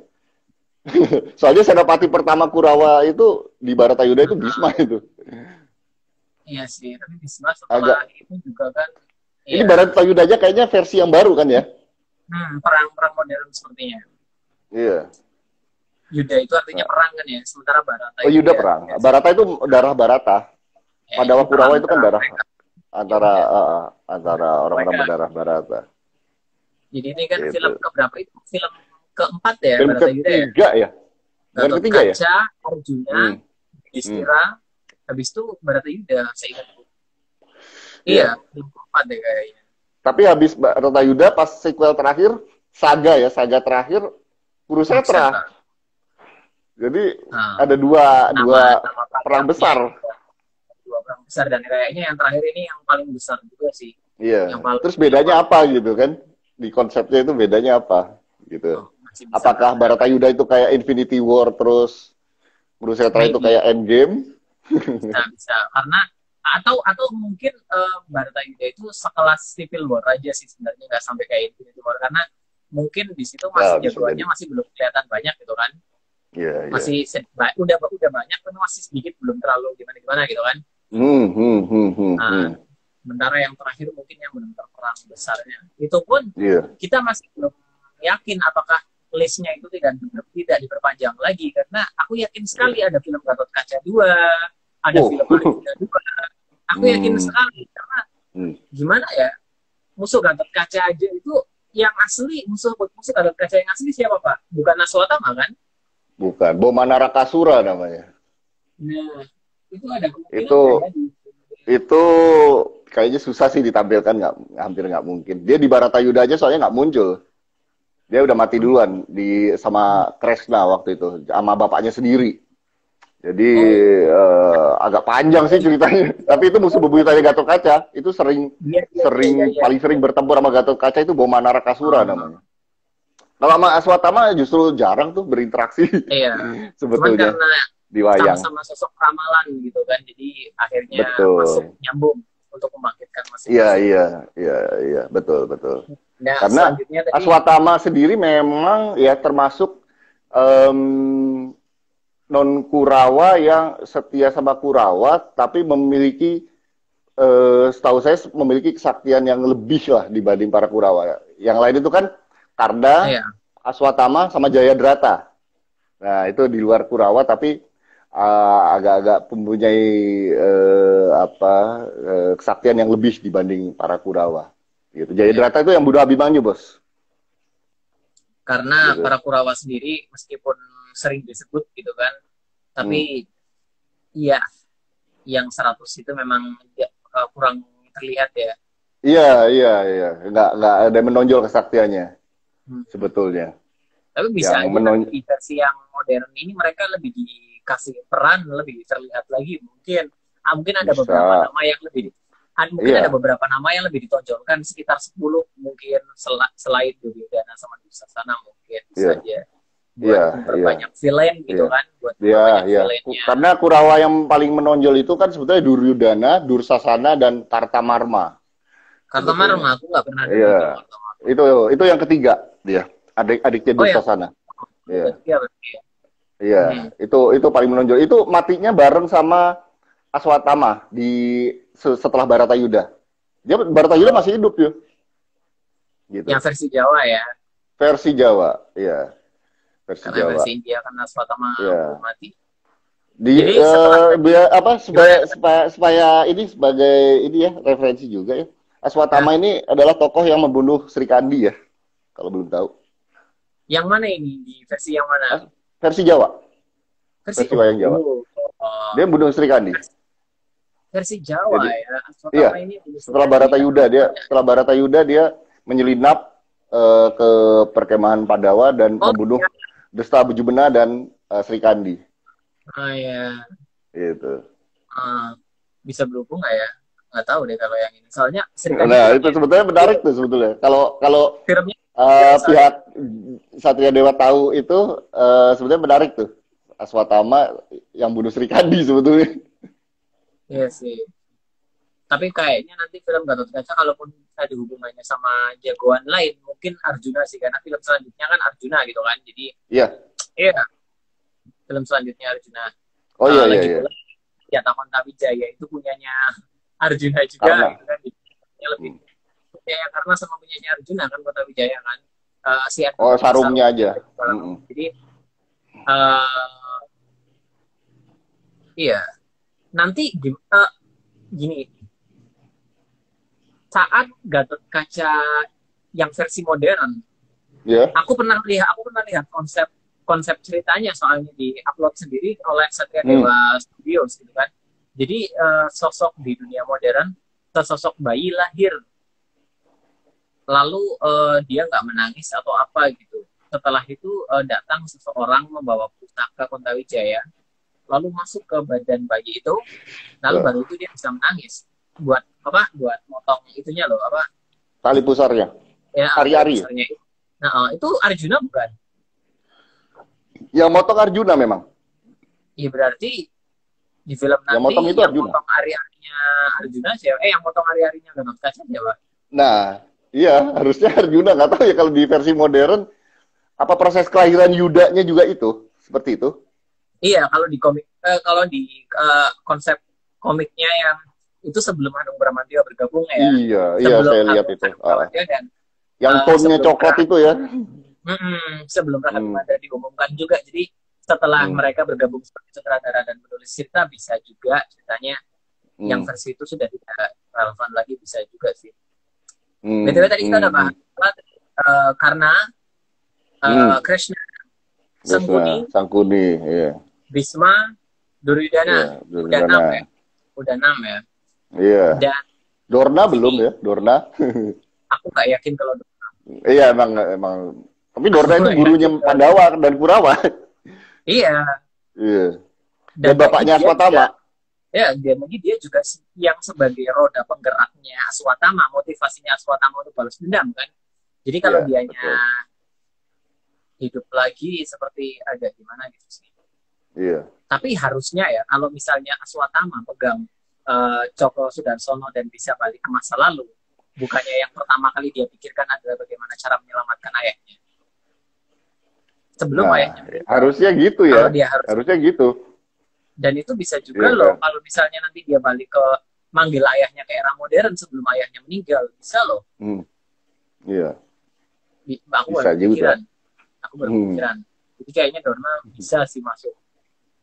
Speaker 2: Soalnya senopati pertama Kurawa itu di Baratayuda itu Bisma itu.
Speaker 1: Iya sih, tapi Bisma setelah itu juga kan.
Speaker 2: Ini Baratayuda aja kayaknya versi yang baru kan ya?
Speaker 1: Perang modern sepertinya.
Speaker 2: Iya.
Speaker 1: Yuda itu artinya perang kan ya, sementara Barata.
Speaker 2: Oh Yuda perang. Barata itu darah Barata. Pandawa Kurawa itu kan darah antara orang-orang berdarah Barata.
Speaker 1: Jadi ini kan film keberapa itu? Film keempat ya,
Speaker 2: film ketiga ya? Film ketiga ya?
Speaker 1: Kaca, Arjuna, Yudhistira, habis itu Baratayuda, saya ingat. Iya, film keempat deh kayaknya.
Speaker 2: Tapi habis Baratayuda pas sequel terakhir, saga terakhir, Kurukshetra. Jadi ada dua perang besar.
Speaker 1: Dua perang besar, dan kayaknya yang terakhir ini yang paling besar juga sih.
Speaker 2: Iya. Terus bedanya apa gitu kan? Di konsepnya itu bedanya apa gitu? Apakah Baratayuda itu kayak Infinity War terus Kurukshetra itu kayak Endgame?
Speaker 1: Bisa. Karena atau mungkin Baratayuda itu sekelas Civil War aja sih sebenarnya, nggak sampai kayak Infinity War, karena mungkin di situ masih jagoannya masih belum kelihatan banyak gitu kan. Masih udah banyak tapi masih sedikit, belum terlalu gimana gitu kan. Sementara yang terakhir mungkin yang benar-benar perang besarnya itu pun kita masih belum yakin apakah listnya itu tidak diperpanjang lagi, karena aku yakin sekali ada film Gatot Kaca 2, ada film Arjuna 2. Aku yakin sekali, karena gimana ya, musuh Gatot Kaca aja itu yang asli, musuh Gatot Kaca yang asli siapa Pak? Bukan Aswatama kan?
Speaker 2: Bukan, Bomanarakasura namanya.
Speaker 1: Nah, itu ada
Speaker 2: itu kayaknya susah sih ditampilkan, hampir nggak mungkin. Dia di Baratayuda aja soalnya nggak muncul. Dia udah mati duluan sama Kresna waktu itu, sama bapaknya sendiri. Jadi agak panjang sih ceritanya. Tapi itu musuh bebuyutannya Gatot Kaca. Itu paling sering bertempur sama Gatot Kaca itu Bomanarakasura namanya. Kalau sama Aswatama justru jarang tuh berinteraksi.
Speaker 1: Iya.
Speaker 2: Sebetulnya.
Speaker 1: Cuman karena
Speaker 2: di wayang.
Speaker 1: Sama-sama sosok ramalan gitu kan. Jadi akhirnya masuk nyambung untuk membangkitkan masing-masing.
Speaker 2: Iya, betul.
Speaker 1: Nah,
Speaker 2: karena Aswatama sendiri memang ya termasuk non Kurawa yang setia sama Kurawa, tapi memiliki setahu saya memiliki kesaktian yang lebih lah dibanding para Kurawa. Yang lain itu kan Karna, Aswatama sama Jayadrata. Nah itu di luar Kurawa tapi agak-agak mempunyai kesaktian yang lebih dibanding para Kurawa. Gitu. Jayadrata itu yang bunuh Abimanyu, Bos.
Speaker 1: Karena para Kurawa sendiri meskipun sering disebut gitu kan, tapi iya yang 100 itu memang kurang terlihat ya.
Speaker 2: Iya. Nggak ada yang menonjol kesaktiannya. Sebetulnya.
Speaker 1: Tapi bisa aja di versi yang modern ini mereka lebih dikasih peran, lebih terlihat lagi mungkin. Mungkin ada beberapa nama yang lebih ada beberapa nama yang lebih ditonjolkan, sekitar 10 mungkin selain Duryodhana sama Dursasana mungkin bisa aja. Buat banyak villain gitu kan, buat banyak villainnya.
Speaker 2: Karena Kurawa yang paling menonjol itu kan sebetulnya Duryodhana, Dursasana dan Kartamarma.
Speaker 1: Kartamarma aku nggak pernah dengar.
Speaker 2: Itu yang ketiga dia, adiknya Dursasana. Iya. Itu paling menonjol. Itu matinya bareng sama Aswatama setelah Baratayuda. Dia Baratayuda masih hidup ya. Gitu.
Speaker 1: Yang versi Jawa ya.
Speaker 2: Versi Jawa, iya.
Speaker 1: Karena versi India kan Aswatama mati.
Speaker 2: Jadi supaya ini sebagai referensi juga ya. Aswatama ini adalah tokoh yang membunuh Sri Kandi ya. Kalau belum tahu.
Speaker 1: Yang mana ini? Di versi yang mana?
Speaker 2: Versi Jawa. Versi wayang Jawa. Dia membunuh Sri Kandi.
Speaker 1: versi Jawa
Speaker 2: Jadi,
Speaker 1: ya.
Speaker 2: iya.
Speaker 1: Aswatama ini
Speaker 2: Setelah Baratayuda dia menyelinap ke perkemahan Pandawa dan membunuh
Speaker 1: iya.
Speaker 2: Desta Bujubena dan Sri Kandi.
Speaker 1: Oh iya.
Speaker 2: Gitu.
Speaker 1: Bisa berhubung nggak ya? Nggak tahu deh kalau yang ini. Soalnya Sri Kandi
Speaker 2: Nah, itu sebetulnya menarik tuh sebetulnya. Kalau
Speaker 1: filmnya
Speaker 2: pihak Satria Dewa tahu itu sebetulnya menarik tuh. Aswatama yang bunuh Sri Kandi sebetulnya.
Speaker 1: iya sih. Tapi kayaknya nanti film Gatot Kaca kalaupun ada hubungannya sama jagoan lain, mungkin Arjuna sih, karena film selanjutnya kan Arjuna gitu kan. Jadi
Speaker 2: Iya.
Speaker 1: iya, film selanjutnya Arjuna.
Speaker 2: Oh iya
Speaker 1: Lagi
Speaker 2: iya.
Speaker 1: pula Yata Mantawijaya itu punyanya Arjuna juga gitu kan. Jadi lebih punyanya karena sama punyanya Arjuna kan Mantawijaya kan.
Speaker 2: Sarungnya aja.
Speaker 1: Jadi iya. Nanti gini, saat Gatot Kaca yang versi modern, aku pernah lihat konsep ceritanya, soalnya di-upload sendiri oleh Satria Dewa Studios gitu kan. Jadi sosok di dunia modern, sesosok bayi lahir, lalu dia nggak menangis atau apa gitu. Setelah itu datang seseorang membawa pusaka Kontawijaya, lalu masuk ke badan bayi itu, lalu baru itu dia bisa menangis. Buat motong itunya loh,
Speaker 2: tali pusarnya.
Speaker 1: Ya,
Speaker 2: Ari-ari.
Speaker 1: Nah, itu Arjuna bukan?
Speaker 2: Yang motong Arjuna memang.
Speaker 1: Iya, berarti di film nanti
Speaker 2: yang motong itu
Speaker 1: yang
Speaker 2: Arjuna.
Speaker 1: Motong ari-arinya Arjuna siapa? Yang motong ari-arinya Gatot Kaca siapa?
Speaker 2: Nah, iya, harusnya Arjuna. Nggak tahu ya kalau di versi modern apa proses kelahiran Yudanya juga itu seperti itu.
Speaker 1: Iya, kalau di komik, konsep komiknya yang itu sebelum Hanung Bramantyo bergabung ya.
Speaker 2: Iya, saya lihat itu. Yang tonnya coklat itu ya.
Speaker 1: Sebelum Rahmat Mada diumumkan juga. Jadi setelah mereka bergabung sebagai sutradara dan penulis cerita, bisa juga ceritanya yang versi itu sudah tidak relevan lagi, bisa juga sih. BTW tadi kita udah bahas karena Krishna,
Speaker 2: Sangkuni, iya.
Speaker 1: Bhisma, Duryodhana, udah 6 ya.
Speaker 2: Iya.
Speaker 1: Dan
Speaker 2: Dorna belum ya, Dorna.
Speaker 1: Aku nggak yakin kalau Dorna.
Speaker 2: Iya, emang. Tapi Dorna itu gurunya Pandawa dan Kurawa.
Speaker 1: Iya.
Speaker 2: Iya. Dan bapaknya Aswatama.
Speaker 1: Dia juga yang sebagai roda penggeraknya Aswatama, motivasinya Aswatama untuk balas dendam kan. Jadi kalau dianya hidup lagi seperti agak gimana gitu sih.
Speaker 2: Iya.
Speaker 1: Tapi harusnya ya, kalau misalnya Aswatama pegang Cokro Sudarsono dan bisa balik ke masa lalu, bukannya yang pertama kali dia pikirkan adalah bagaimana cara menyelamatkan ayahnya. Sebelum ayahnya meninggal.
Speaker 2: Harusnya gitu ya. Harusnya gitu.
Speaker 1: Dan itu bisa juga loh, kalau misalnya nanti dia balik ke manggil ayahnya ke era modern sebelum ayahnya meninggal, bisa loh.
Speaker 2: Iya.
Speaker 1: Aku berpikiran. Jadi kayaknya Dorna bisa sih masuk.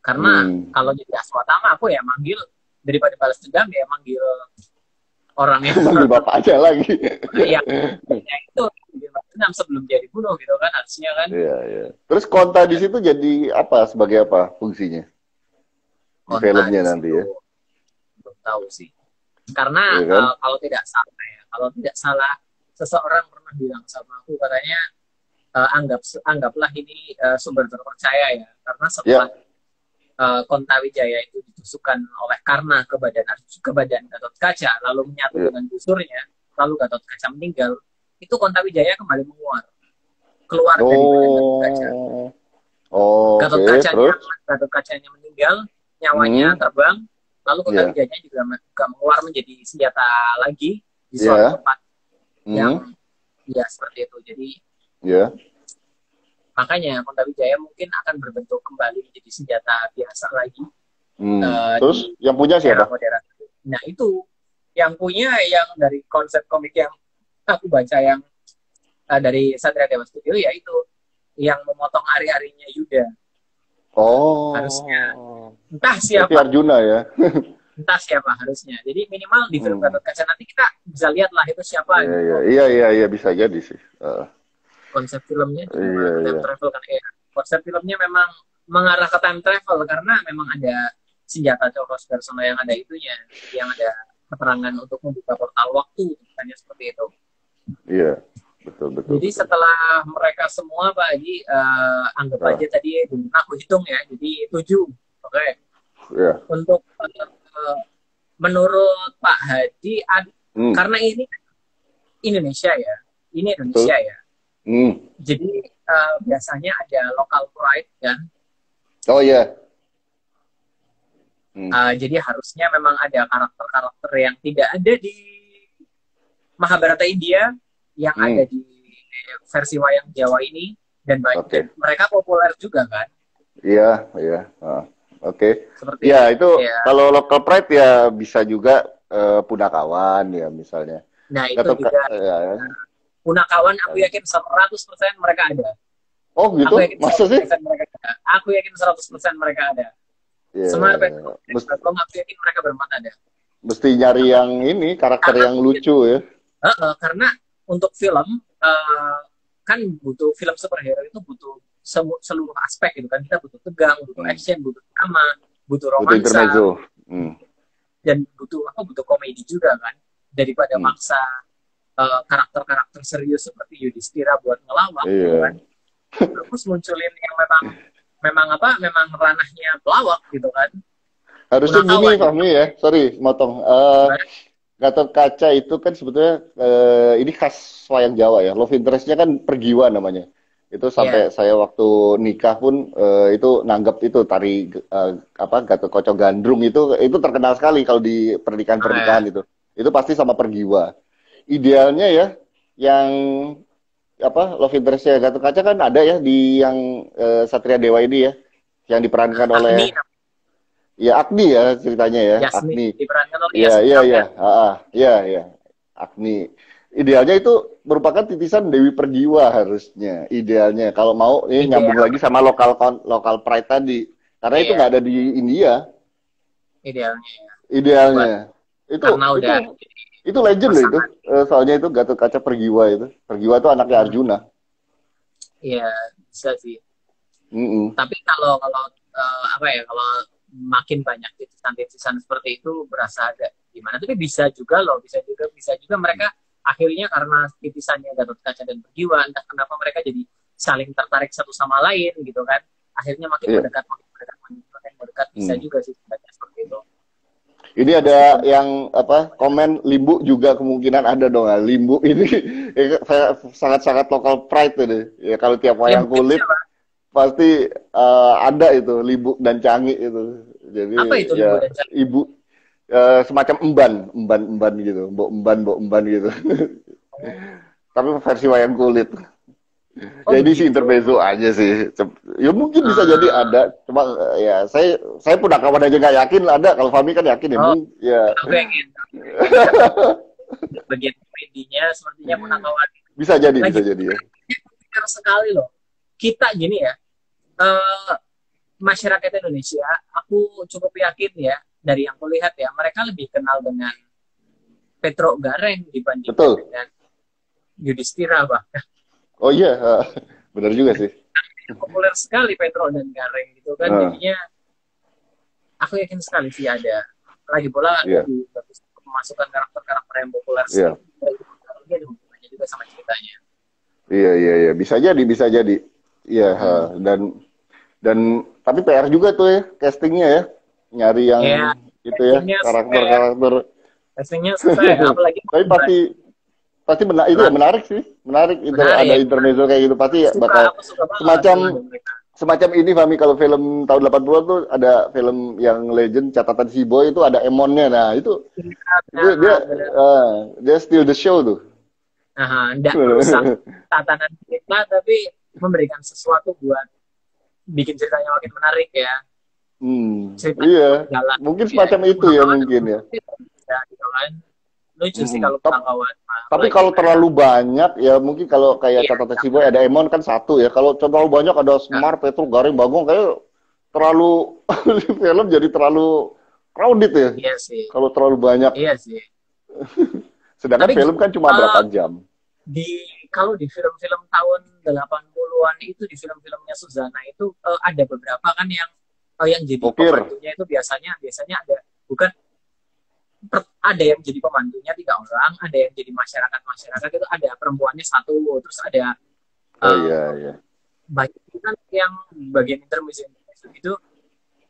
Speaker 1: Karena kalau jadi Aswatama, aku ya manggil, daripada balas dendam ya manggil orang yang
Speaker 2: manggil bapak aja lagi.
Speaker 1: Iya, itu balas dendam sebelum dia dibunuh gitu kan, harusnya kan.
Speaker 2: Iya. Terus Konta di situ jadi apa, sebagai apa fungsinya? Di filmnya nanti ya?
Speaker 1: Belum tahu sih. Karena kalau tidak salah, seseorang pernah bilang sama aku, katanya anggaplah ini sumber terpercaya ya, karena setelah Kontawijaya itu ditusukkan oleh Karna ke badan Gatot Kaca, lalu menyatu dengan busurnya, lalu Gatot Kaca meninggal, itu Kontawijaya kembali keluar dari badan Gatot Kaca. Gatot Kacanya meninggal, nyawanya terbang, lalu Kontawijaya juga keluar menjadi senjata lagi di suatu tempat yang seperti itu. Jadi makanya Kontawijaya mungkin akan berbentuk kembali menjadi senjata biasa lagi.
Speaker 2: Terus yang punya siapa?
Speaker 1: Nah itu yang punya, yang dari konsep komik yang aku baca yang dari Satria Dewa Studio, yaitu yang memotong ari-arinya Yuda. Harusnya. Entah siapa.
Speaker 2: Itu Arjuna ya.
Speaker 1: Entah siapa harusnya. Jadi minimal di film Gatot Kaca nanti kita bisa lihat lah itu siapa.
Speaker 2: Iya, bisa jadi sih.
Speaker 1: Konsep filmnya time travel kan, konsep filmnya memang mengarah ke time travel karena memang ada senjata Coros Darsono yang ada itunya, yang ada keterangan untuk membuka portal waktu, hanya seperti itu.
Speaker 2: Iya, betul.
Speaker 1: Jadi setelah mereka semua Pak Haji, anggap aja tadi aku hitung ya, jadi 7. Oke.
Speaker 2: Yeah.
Speaker 1: Untuk menurut Pak Hadi, karena ini Indonesia ya, ya. Jadi biasanya ada local pride kan.
Speaker 2: Oh iya.
Speaker 1: Jadi harusnya memang ada karakter-karakter yang tidak ada di Mahabharata India, yang ada di versi wayang Jawa ini, dan dan mereka populer juga kan.
Speaker 2: Iya. Oke. Ya itu kalau local pride ya bisa juga Punakawan ya misalnya.
Speaker 1: Nah itu juga Punakawan aku yakin 100% mereka ada.
Speaker 2: Oh gitu? Masa sih?
Speaker 1: Aku yakin 100% mereka ada. Semua aku yakin mereka berempat ada.
Speaker 2: Mesti nyari yang ini, karakter yang lucu ya.
Speaker 1: Karena untuk film, kan butuh film superhero itu butuh seluruh aspek gitu kan. Kita butuh tegang, butuh action, butuh drama, butuh romansa, dan butuh komedi juga kan. Daripada maksa karakter-karakter serius seperti Yudhistira buat ngelawak gitu kan. Terus munculin yang memang ranahnya pelawak gitu kan.
Speaker 2: Harusnya gini Fahmi ya, sorry motong. Gatotkaca itu kan sebetulnya ini khas wayang Jawa ya. Love interest-nya kan Pergiwa namanya. Itu sampai saya waktu nikah pun itu nanggap itu tari Gatotkaca Gandrung itu terkenal sekali kalau di pernikahan itu. Itu pasti sama Pergiwa. Idealnya ya yang love interest-nya Gatotkaca kan ada ya di yang Satria Dewa ini ya, yang diperankan oleh Agni ya ceritanya ya.
Speaker 1: Agni diperankan oleh
Speaker 2: Iya. Agni. Idealnya itu merupakan titisan Dewi Pergiwa harusnya. Idealnya kalau mau nyambung lagi sama lokal pride tadi. Karena itu nggak ada di India. Idealnya. Itu legend loh itu. Soalnya itu Gatotkaca Pergiwa itu. Pergiwa itu anaknya Arjuna.
Speaker 1: Iya, bisa sih. Tapi kalau kalau makin banyak titisan-titisan seperti itu berasa agak gimana. Tapi bisa juga mereka akhirnya karena titisannya Gatotkaca dan Pergiwa, entah kenapa mereka jadi saling tertarik satu sama lain gitu kan. Akhirnya makin mendekat. Bisa juga sih seperti itu.
Speaker 2: Ini ada yang komen Limbu juga kemungkinan ada dong. Limbu ini sangat-sangat lokal pride ini. Ya kalau tiap wayang kulit pasti ada itu Limbu dan Cangi itu. Jadi
Speaker 1: apa itu
Speaker 2: ya,
Speaker 1: Limbu dan Cangi?
Speaker 2: Ibu semacam emban gitu, mbok emban gitu. Tapi versi wayang kulit. Jadi sih intermezzo aja sih. Ya mungkin bisa jadi ada. Cuma ya saya pun kawan aja nggak yakin ada. Kalau Fahmi kan yakin ya.
Speaker 1: Aku yakin. Bagian komedinya sepertinya Punakawan.
Speaker 2: Bisa jadi ya.
Speaker 1: Benar sekali loh. Kita gini ya. Masyarakat Indonesia, aku cukup yakin ya dari yang kulihat ya, mereka lebih kenal dengan Petro Gareng dibandingkan dengan Yudhistira bahkan. Oh
Speaker 2: iya, benar juga sih.
Speaker 1: Populer sekali Petro dan Gareng gitu kan, jadinya aku yakin sekali sih ada. Lagi pula memasukkan karakter-karakter yang populer sih. Ada hubungannya juga sama ceritanya.
Speaker 2: Iya, bisa jadi. Iya, dan tapi PR juga tuh ya castingnya ya, nyari yang itu ya karakter.
Speaker 1: Castingnya susah, apalagi.
Speaker 2: Tapi pasti menarik sih, itu ada intermezzo kayak gitu pasti bakal semacam ini Fahmi. Kalau film tahun 80 tuh ada film yang legend Catatan Si Boy itu ada Emonnya, nah itu dia steal the show tuh.
Speaker 1: Nggak merusak tatanan kita, tapi memberikan sesuatu buat bikin ceritanya makin menarik ya.
Speaker 2: Iya, mungkin semacam itu ya mungkin ya.
Speaker 1: Lucu sih kalau Punakawan.
Speaker 2: Tapi kalau terlalu banyak ya mungkin kalau kayak Catatan Si Boy ada Emon kan satu ya. Kalau terlalu banyak ada Semar, Petro, Gareng, Bagong kayak terlalu film jadi terlalu crowded ya.
Speaker 1: Iya sih.
Speaker 2: Kalau terlalu banyak.
Speaker 1: Iya sih.
Speaker 2: Sedangkan film kan cuma berapa jam.
Speaker 1: Kalau di film-film tahun 80-an itu, di film-filmnya Suzana itu ada beberapa kan yang yang jadi pembantunya itu biasanya ada, bukan ada yang jadi pembantunya 3 orang, ada yang jadi masyarakat itu ada perempuannya 1, terus ada banyak kan yang bagian intermezzo itu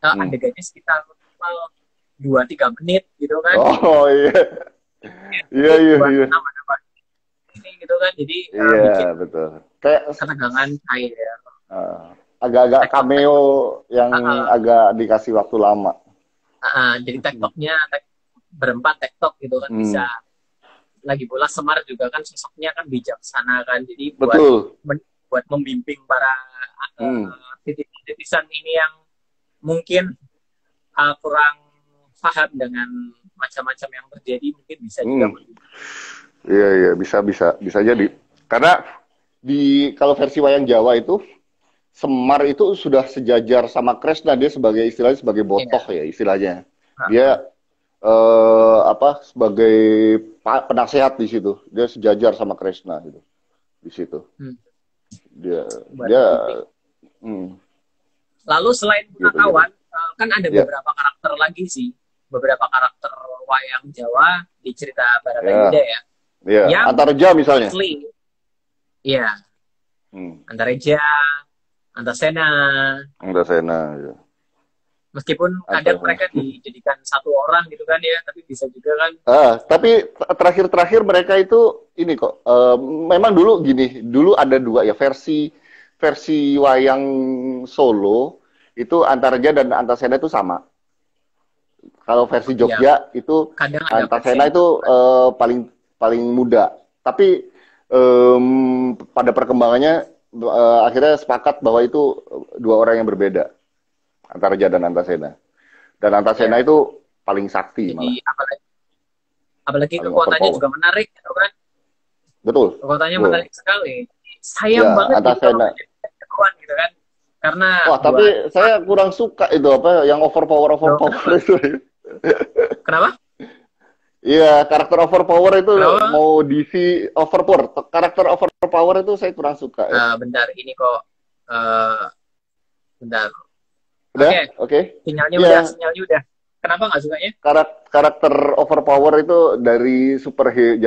Speaker 1: adegannya sekitar 2-3 menit gitu kan.
Speaker 2: Oh iya. Iya.
Speaker 1: Ini gitu kan, jadi bikin
Speaker 2: betul. Kayak
Speaker 1: ketegangan cair.
Speaker 2: Agak-agak cameo yang agak dikasih waktu lama.
Speaker 1: Jadi TikToknya berempat TikTok gitu kan bisa. Lagi pula Semar juga kan sosoknya kan bijaksana kan, jadi buat membimbing para titisan ini yang mungkin kurang paham dengan macam-macam yang terjadi, mungkin bisa juga.
Speaker 2: Iya bisa jadi. Karena kalau versi wayang Jawa itu Semar itu sudah sejajar sama Kresna, dia istilahnya sebagai botoh ya istilahnya. Dia sebagai penasehat di situ. Dia sejajar sama Kresna gitu. Di situ. Dia
Speaker 1: Lalu selain Punakawan, kan ada beberapa karakter lagi sih. Beberapa karakter wayang Jawa di cerita Baratayuda ya.
Speaker 2: Iya, Antareja misalnya.
Speaker 1: Iya. Antareja, Antasena,
Speaker 2: ya.
Speaker 1: Meskipun kadang mereka dijadikan 1 orang gitu kan ya, tapi bisa juga kan.
Speaker 2: Tapi terakhir mereka itu ini kok. Memang dulu ada 2 ya versi wayang Solo itu Antareja dan Antasena itu sama. Kalau versi Jogja itu Antasena itu paling muda. Tapi pada perkembangannya akhirnya sepakat bahwa itu 2 orang yang berbeda. Antareja dan Antasena. Dan Antasena itu paling sakti.
Speaker 1: Jadi, apalagi kekuatannya juga menarik gitu kan.
Speaker 2: Betul.
Speaker 1: Kekuatannya menarik sekali. Sayang banget
Speaker 2: Antasena
Speaker 1: gitu kan. Karena
Speaker 2: tapi saya kurang suka itu yang overpower itu.
Speaker 1: Kenapa?
Speaker 2: Iya, karakter overpower itu mau DC overpower. Karakter overpower itu saya kurang suka.
Speaker 1: Bentar, ini kok bentar.
Speaker 2: Oke.
Speaker 1: Sinyalnya udah. Kenapa nggak sukanya?
Speaker 2: Karakter overpower itu dari superhero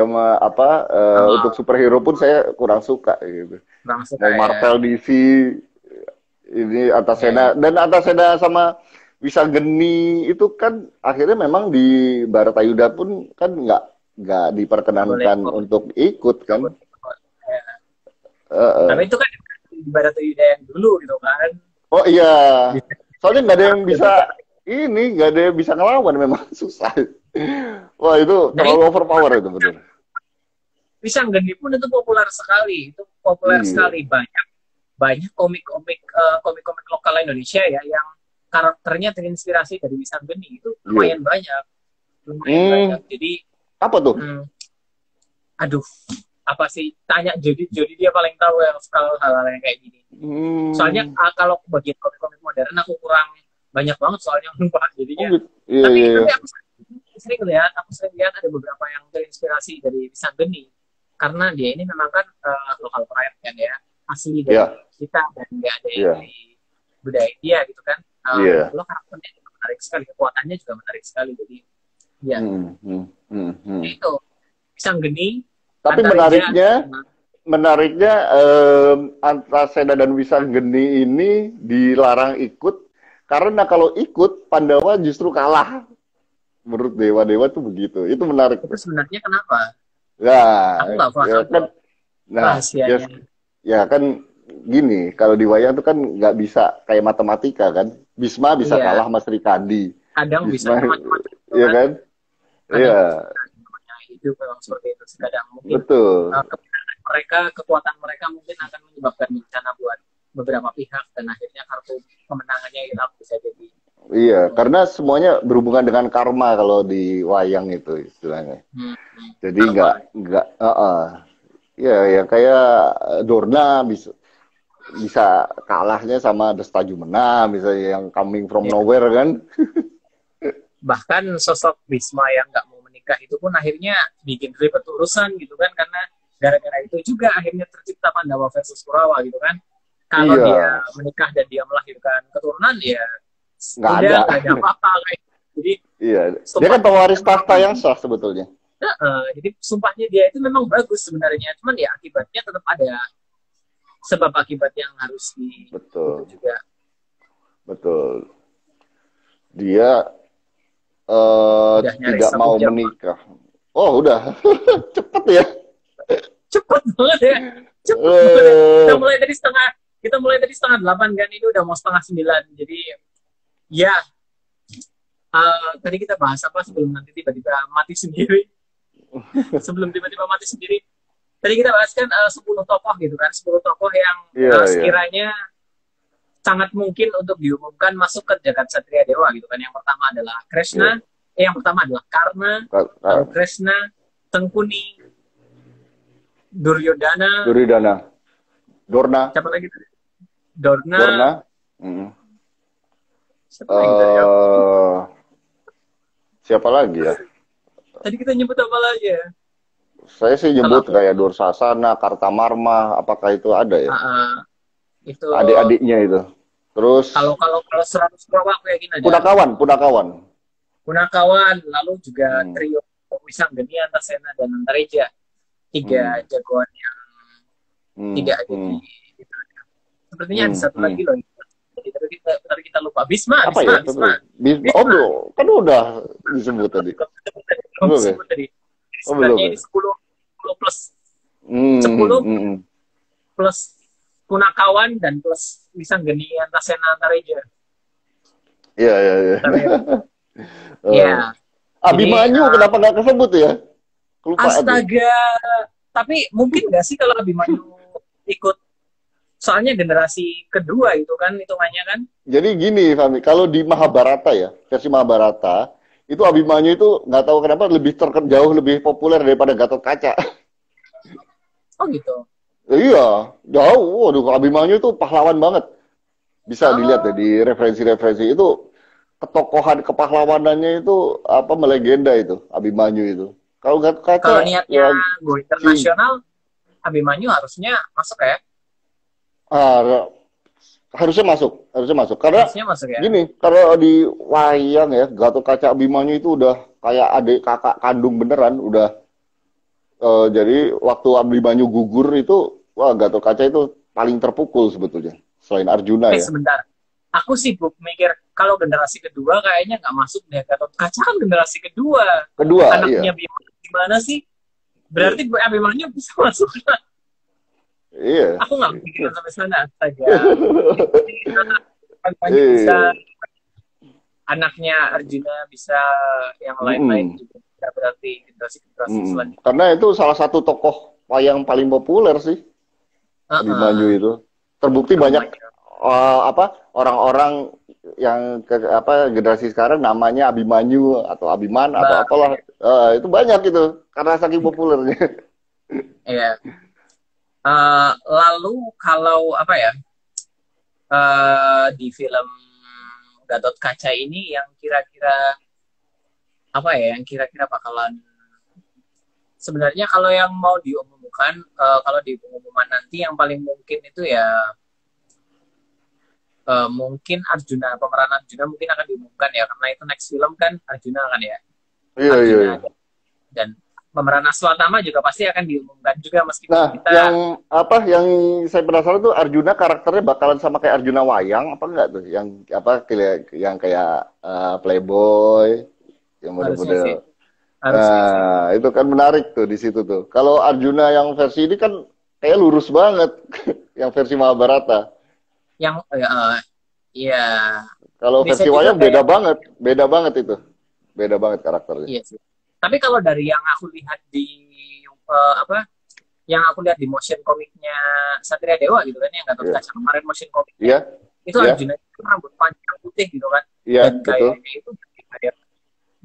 Speaker 2: untuk superhero pun saya kurang suka gitu. Marvel DC ini Antasena dan Antasena sama Wisageni itu kan akhirnya memang di Baratayuda pun kan nggak diperkenankan untuk ikut kan.
Speaker 1: Tapi itu kan di Baratayuda yang dulu gitu kan.
Speaker 2: Oh iya. Soalnya nggak ada yang bisa ngelawan, memang susah. Wah itu terlalu overpower itu betul.
Speaker 1: Wisageni pun itu populer sekali, sekali. Banyak komik-komik lokal Indonesia ya yang karakternya terinspirasi dari Wisageni itu lumayan banyak. Jadi
Speaker 2: apa tuh?
Speaker 1: Apa sih? Tanya Jody dia paling tahu yang hal-hal yang kayak gini. Soalnya kalau bagian komik-komik modern aku kurang banyak banget soalnya lupa jadinya. Tapi aku sering lihat ada beberapa yang terinspirasi dari Wisageni karena dia ini memang kan lokal pride kan ya, asli dari kita dan nggak ada yang dari budaya dia gitu kan. Lo karakternya juga menarik sekali, kekuatannya juga menarik sekali, jadi itu Wisageni.
Speaker 2: Tapi menariknya Antasena dan Wisageni ini dilarang ikut karena kalau ikut Pandawa justru kalah. Menurut dewa-dewa tuh begitu. Itu menarik.
Speaker 1: Itu sebenarnya kenapa?
Speaker 2: Aku nggak paham. Kan gini, kalau di wayang tuh kan nggak bisa kayak matematika kan. Bisma bisa kalah sama Sri Kandi.
Speaker 1: Kadang
Speaker 2: Bisma,
Speaker 1: bisa macam-macam.
Speaker 2: Iya kan? Iya.
Speaker 1: Itu memang seperti itu. Kadang mungkin kekuatan mereka mungkin akan menyebabkan bencana buat beberapa pihak dan akhirnya kartu kemenangannya hilang, bisa jadi. Iya,
Speaker 2: karena semuanya berhubungan dengan karma kalau di wayang itu istilahnya. Jadi ya kayak Dorna bisa kalahnya sama Desta Jumena misalnya yang coming from nowhere kan.
Speaker 1: Bahkan sosok Bisma yang nggak mau menikah itu pun akhirnya bikin ribet urusan gitu kan, karena gara-gara itu juga akhirnya tercipta Pandawa versus Kurawa gitu kan. Kalau dia menikah dan dia melahirkan keturunan, ya
Speaker 2: nggak
Speaker 1: udah nggak ada apa-apa kayak. Jadi
Speaker 2: iya, dia kan pewaris tahta yang sah sebetulnya.
Speaker 1: Jadi sumpahnya dia itu memang bagus sebenarnya, cuman ya akibatnya tetap ada sebab akibat yang harus
Speaker 2: betul
Speaker 1: juga.
Speaker 2: Betul. Dia tidak mau menikah. Oh, udah. Cepet ya.
Speaker 1: Cepet banget ya. Cepet banget. Kita mulai tadi setengah 8 kan, ini udah mau setengah 9. Jadi ya tadi kita bahas apa sebelum nanti tiba-tiba mati sendiri. Sebelum tiba-tiba mati sendiri. Tadi kita bahas kan 10 tokoh gitu kan, 10 tokoh yang sekiranya sangat mungkin untuk diumumkan masuk ke jagat Satria Dewa gitu kan. Yang pertama adalah Krishna, yang pertama adalah Karna, lalu Krishna, Tengkuni, Duryodhana,
Speaker 2: Dorna.
Speaker 1: Siapa lagi? Dorna. Siapa lagi tadi?
Speaker 2: Siapa lagi ya?
Speaker 1: Tadi kita nyebut apa lagi ya?
Speaker 2: Saya sih nyebut kayak Dursasana, Kartamarma, apakah itu ada ya?
Speaker 1: Itu
Speaker 2: adik-adiknya itu. Terus
Speaker 1: kalau 100 Surawa aku yakin ada. Punakawan, lalu juga trio Wisanggeni, Antasena dan Antareja. 3 jagoan yang tidak ada di sepertinya ada satu lagi loh. Tadi kita lupa Bisma.
Speaker 2: Oh, kan udah disebut tadi.
Speaker 1: Disebut tadi. Sebenarnya ini 10 plus 10 plus Punakawan dan plus Wisanggeni, Antasena, Antareja.
Speaker 2: Iya.
Speaker 1: Iya.
Speaker 2: Abimanyu kenapa nggak kesebut ya? Kelupaan.
Speaker 1: Astaga. Tapi mungkin nggak sih kalau Abimanyu ikut? Soalnya generasi kedua itu kan hitungannya kan.
Speaker 2: Jadi gini, Fahmi, kalau di Mahabharata ya, versi Mahabharata, itu Abimanyu itu nggak tahu kenapa jauh lebih populer daripada Gatotkaca.
Speaker 1: Oh gitu.
Speaker 2: Iya, jauh. Waduh, Abimanyu itu pahlawan banget. Bisa dilihat ya di referensi-referensi itu, kepahlawanannya itu melegenda itu Abimanyu itu. Kalau
Speaker 1: niatnya go internasional, Abimanyu harusnya masuk ya?
Speaker 2: Harusnya masuk. Karena gini, kalau di wayang ya, Gatotkaca Abimanyu itu udah kayak adik kakak kandung beneran, udah. Jadi waktu Abimanyu gugur itu, Gatotkaca itu paling terpukul sebetulnya, selain Arjuna ya.
Speaker 1: Sebentar, aku sibuk mikir kalau generasi kedua kayaknya nggak masuk deh. Gatotkaca kan generasi kedua. Anaknya Bima gimana sih? Berarti Abimanyu bisa masuk lah.
Speaker 2: Iya.
Speaker 1: Aku nggak pikirin sampai sana saja. Bisa anaknya Arjuna, bisa yang lain-lain juga. Berarti generasi selanjutnya.
Speaker 2: Karena itu salah satu tokoh yang paling populer sih. Abimanyu itu. Terbukti banyak orang-orang yang generasi sekarang namanya Abimanyu atau Abiman atau apalah. Itu banyak itu karena saking populernya.
Speaker 1: Iya. Lalu kalau di film Gatotkaca ini yang kira-kira bakalan sebenarnya kalau yang mau diumumkan, kalau di pengumuman nanti yang paling mungkin itu ya mungkin pemeran Arjuna mungkin akan diumumkan ya, karena itu next film kan Arjuna kan ya.
Speaker 2: Iya.
Speaker 1: Dan pemeran Aswatama juga pasti akan diumumkan juga meskipun kita.
Speaker 2: Yang saya penasaran tuh Arjuna karakternya bakalan sama kayak Arjuna wayang apa enggak tuh? Yang kayak playboy, yang model-model. Nah, itu kan menarik tuh di situ tuh. Kalau Arjuna yang versi ini kan kayak lurus banget, yang versi Mahabharata.
Speaker 1: Yang
Speaker 2: Kalau versi wayang beda banget itu. Beda banget karakternya.
Speaker 1: Iya sih. Tapi kalau dari yang aku lihat di motion komiknya Satria Dewa gitu kan, yang Gatotkaca kemarin motion komiknya, itu Arjuna itu rambut panjang putih gitu kan, dan gayanya itu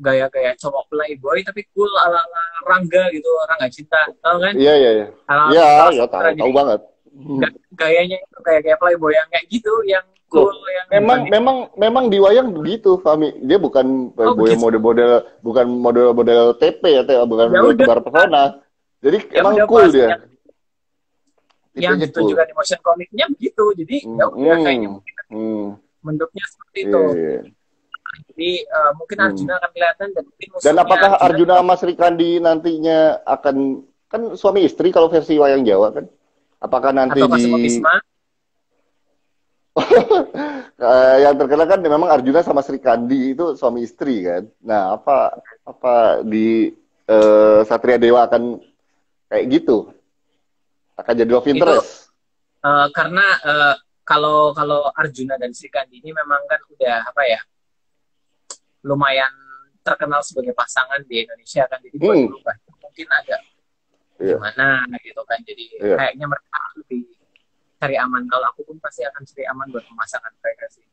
Speaker 1: gaya cowok playboy tapi cool ala Rangga gitu, Rangga Cinta, tahu kan?
Speaker 2: Iya. Tahu banget.
Speaker 1: Gayanya itu kayak playboy yang kayak gitu, yang cool.
Speaker 2: Memang di wayang begitu, Fahmi. Dia bukan playboy model-model, bukan model-model TP ya, bukan model tebar pesona. Jadi emang cool dia.
Speaker 1: Yang ditunjukkan di motion komiknya begitu, jadi ya udah kayaknya mungkin bentuknya seperti itu. Jadi mungkin Arjuna akan kelihatan dan mungkin musuhnya.
Speaker 2: Dan apakah Arjuna sama Sri Kandi nantinya akan, kan suami istri kalau versi wayang Jawa kan? Apakah nanti
Speaker 1: atau di
Speaker 2: yang terkenal kan memang Arjuna sama Sri Kandi itu suami istri kan? Nah, apa di Satria Dewa akan kayak gitu? Akan jadi love interest?
Speaker 1: Karena kalau Arjuna dan Sri Kandi ini memang kan udah apa ya, lumayan terkenal sebagai pasangan di Indonesia kan, jadi buat berubah mungkin agak gimana gitu kan, jadi kayaknya mereka lebih cari aman. Kalau aku pun pasti akan cari aman buat pemasangan mereka sih.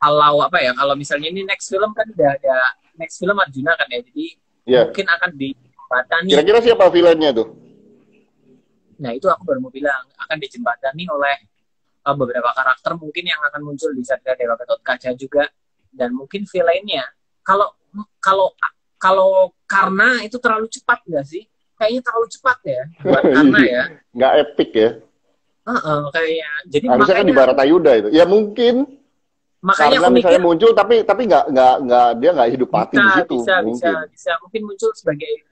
Speaker 1: Kalau apa ya, kalau misalnya ini next film kan udah ada next film Arjuna kan ya, jadi mungkin akan dijembatani.
Speaker 2: Kira-kira siapa villainnya tuh?
Speaker 1: Nah itu aku baru mau bilang, akan dijembatani oleh beberapa karakter mungkin yang akan muncul di Satria Dewa Gatot-Kaca juga, dan mungkin villainnya kalau karena itu terlalu cepat nggak sih? Kayaknya terlalu cepat ya buat karena ya.
Speaker 2: Nggak epic ya?
Speaker 1: Kayaknya. Jadi
Speaker 2: harusnya kan di Baratayuda itu. Ya mungkin.
Speaker 1: Makanya
Speaker 2: karena
Speaker 1: aku
Speaker 2: misalnya
Speaker 1: mikir,
Speaker 2: muncul tapi dia nggak hidup mati di situ.
Speaker 1: Bisa mungkin muncul sebagai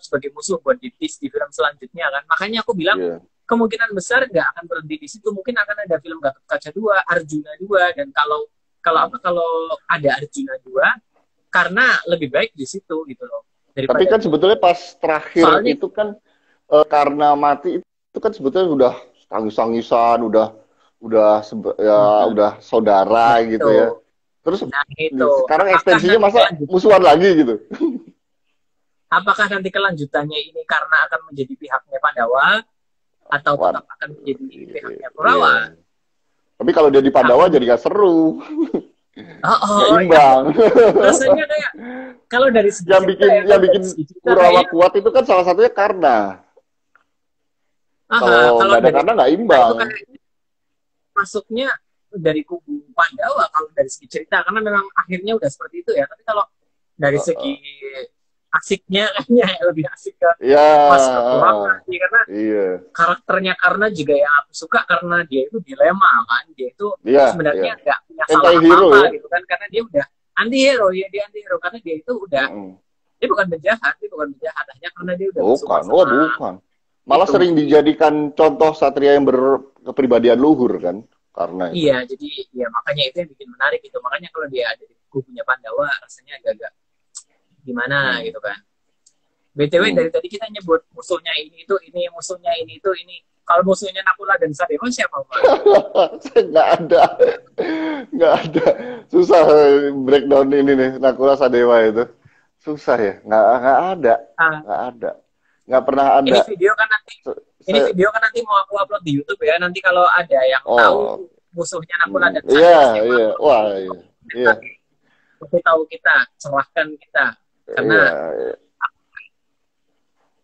Speaker 1: sebagai musuh buat di film selanjutnya kan. Makanya aku bilang kemungkinan besar nggak akan berhenti di situ. Mungkin akan ada film Gatot-Kaca 2, Arjuna 2, dan kalau ada Arjuna 2, karena lebih baik di situ gitu loh.
Speaker 2: Tapi kan sebetulnya pas terakhir soalnya, itu kan karena mati itu kan sebetulnya udah tangis-tangisan, udah saudara gitu ya. Terus sekarang ekstensinya masa musuhan lagi gitu.
Speaker 1: Apakah nanti kelanjutannya ini karena akan menjadi pihaknya Pandawa atau tetap akan menjadi pihaknya Kurawa?
Speaker 2: Tapi kalau dia di Pandawa jadi gak seru. Gak imbang.
Speaker 1: Rasanya kayak kalau dari segi
Speaker 2: yang bikin Kurawa kuat itu kan salah satunya Karna. Kalau nggak ada Karna nggak imbang.
Speaker 1: Nah, masuknya dari kubu Pandawa kalau dari segi cerita, karena memang akhirnya udah seperti itu ya. Tapi kalau dari segi asiknya kayaknya lebih asik ke Mas Kurawa sih, karena karakternya Karna juga yang aku suka karena dia itu dilema kan, dia itu sebenarnya nggak punya salah apa-apa gitu kan, karena dia udah anti hero karena dia itu udah dia bukan penjahat hanya karena dia udah
Speaker 2: bukan. Malah sering dijadikan contoh satria yang berkepribadian luhur kan, karena
Speaker 1: itu. Iya, jadi ya makanya itu yang bikin menarik gitu. Makanya kalau dia ada di kubunya Pandawa rasanya agak gimana gitu kan. BTW dari tadi kita nyebut musuhnya ini itu ini, musuhnya ini itu ini. Kalau musuhnya Nakula dan Sadewa siapa, Pak?
Speaker 2: Nggak ada. Susah breakdown ini nih, Nakula Sadewa itu. Susah ya, nggak ada. Nggak pernah ada.
Speaker 1: Ini video kan nanti mau aku upload di YouTube ya. Nanti kalau ada yang tahu musuhnya Nakula dan Sadewa siapa?
Speaker 2: Iya. Wah, iya.
Speaker 1: Kasih tahu kita, cerahkan kita. Karena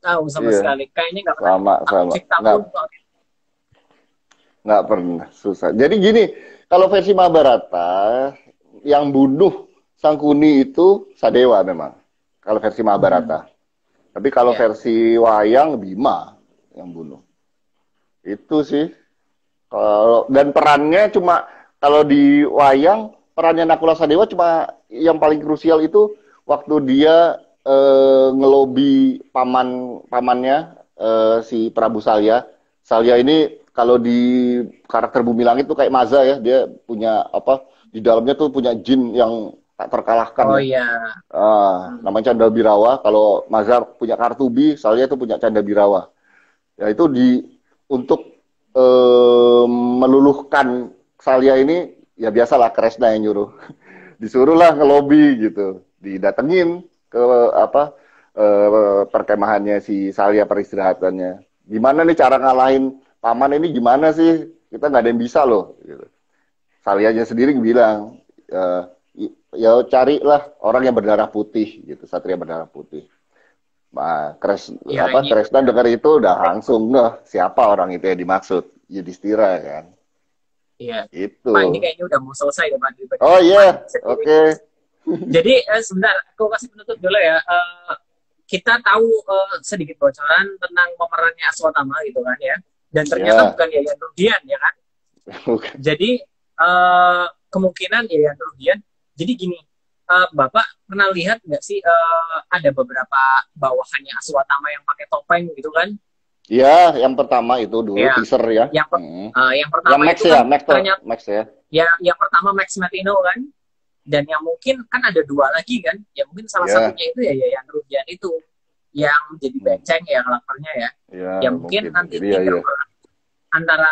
Speaker 1: tahu sama sekali. Kayaknya nggak pernah.
Speaker 2: Nggak pernah. Susah. Jadi gini, kalau versi Mahabharata, yang bunuh Sangkuni itu Sadewa memang. Kalau versi Mahabharata. Tapi kalau versi wayang, Bima yang bunuh. Itu sih. Dan perannya cuma, kalau di wayang, perannya Nakula Sadewa cuma yang paling krusial itu waktu dia ngelobi pamannya si Prabu Salya. Salya ini kalau di karakter Bumi Langit tuh kayak Maza ya, dia punya di dalamnya tuh punya jin yang tak terkalahkan. Namanya Canda Birawa. Kalau Maza punya Kartubi, Salya itu punya Canda Birawa. Ya itu untuk meluluhkan Salya ini ya biasalah Kresna yang nyuruh. Disuruhlah ngelobi gitu. Didatengin ke perkemahannya si Salya, peristirahatannya. Gimana nih cara ngalahin paman ini, gimana sih? Kita nggak ada yang bisa loh. Gitu. Salyanya sendiri bilang, ya carilah orang yang berdarah putih, gitu, satria berdarah putih. Nah, Kresna dengar itu udah langsung, siapa orang itu yang dimaksud? Yudhistira kan.
Speaker 1: Iya.
Speaker 2: Itu.
Speaker 1: Pak, ini kayaknya udah mau selesai Pak.
Speaker 2: Oh iya, oke.
Speaker 1: Jadi sebentar, aku kasih penutup dulu ya. Kita tahu sedikit bocoran tentang pemerannya Aswatama gitu kan ya. Dan ternyata bukan Yayan Ruhian, ya kan? Jadi kemungkinan Yayan Ruhian. Jadi gini, Bapak pernah lihat nggak sih ada beberapa bawahannya Aswatama yang pakai topeng gitu kan?
Speaker 2: Iya, yang pertama itu dulu teaser ya.
Speaker 1: Yang pertama
Speaker 2: Max
Speaker 1: itu
Speaker 2: ya,
Speaker 1: kan ternyata
Speaker 2: Max ya.
Speaker 1: Ya, yang pertama Max Metino kan, dan yang mungkin kan ada 2 lagi kan, ya mungkin salah satunya itu ya Yayan Ruhian itu yang jadi benceng ya karakternya ya. Ya mungkin nanti antara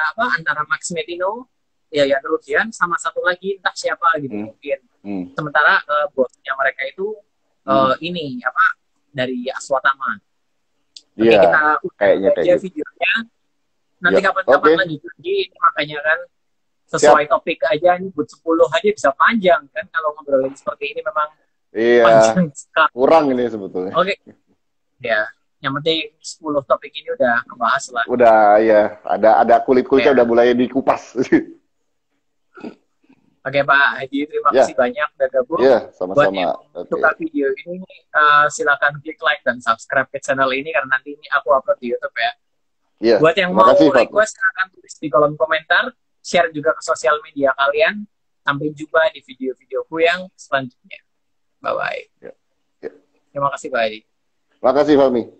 Speaker 1: Max Metino, Yayan Ruhian sama satu lagi entah siapa gitu mungkin. Sementara bosnya mereka itu ini dari Aswatama. Oke, kita aja videonya. Nanti kapan-kapan lanjut lagi, ini makanya kan sesuai topik aja, ini buat 10 aja bisa panjang kan kalau ngobrolin seperti ini memang panjang sekali.
Speaker 2: Kurang ini sebetulnya.
Speaker 1: Oke. Ya, yang penting 10 topik ini udah kebahas lah.
Speaker 2: Udah ya, ada kulit-kulitnya udah mulai dikupas.
Speaker 1: Oke Pak Haji, terima kasih banyak udah gabung.
Speaker 2: Sama-sama.
Speaker 1: Buat yang suka video ini, silakan klik like dan subscribe ke channel ini karena nanti ini aku upload di YouTube ya. Buat yang mau request, silakan tulis di kolom komentar, share juga ke sosial media kalian. Sampai jumpa di video-videoku yang selanjutnya. Bye-bye. Terima kasih Pak Haji.
Speaker 2: Terima kasih Fahmi.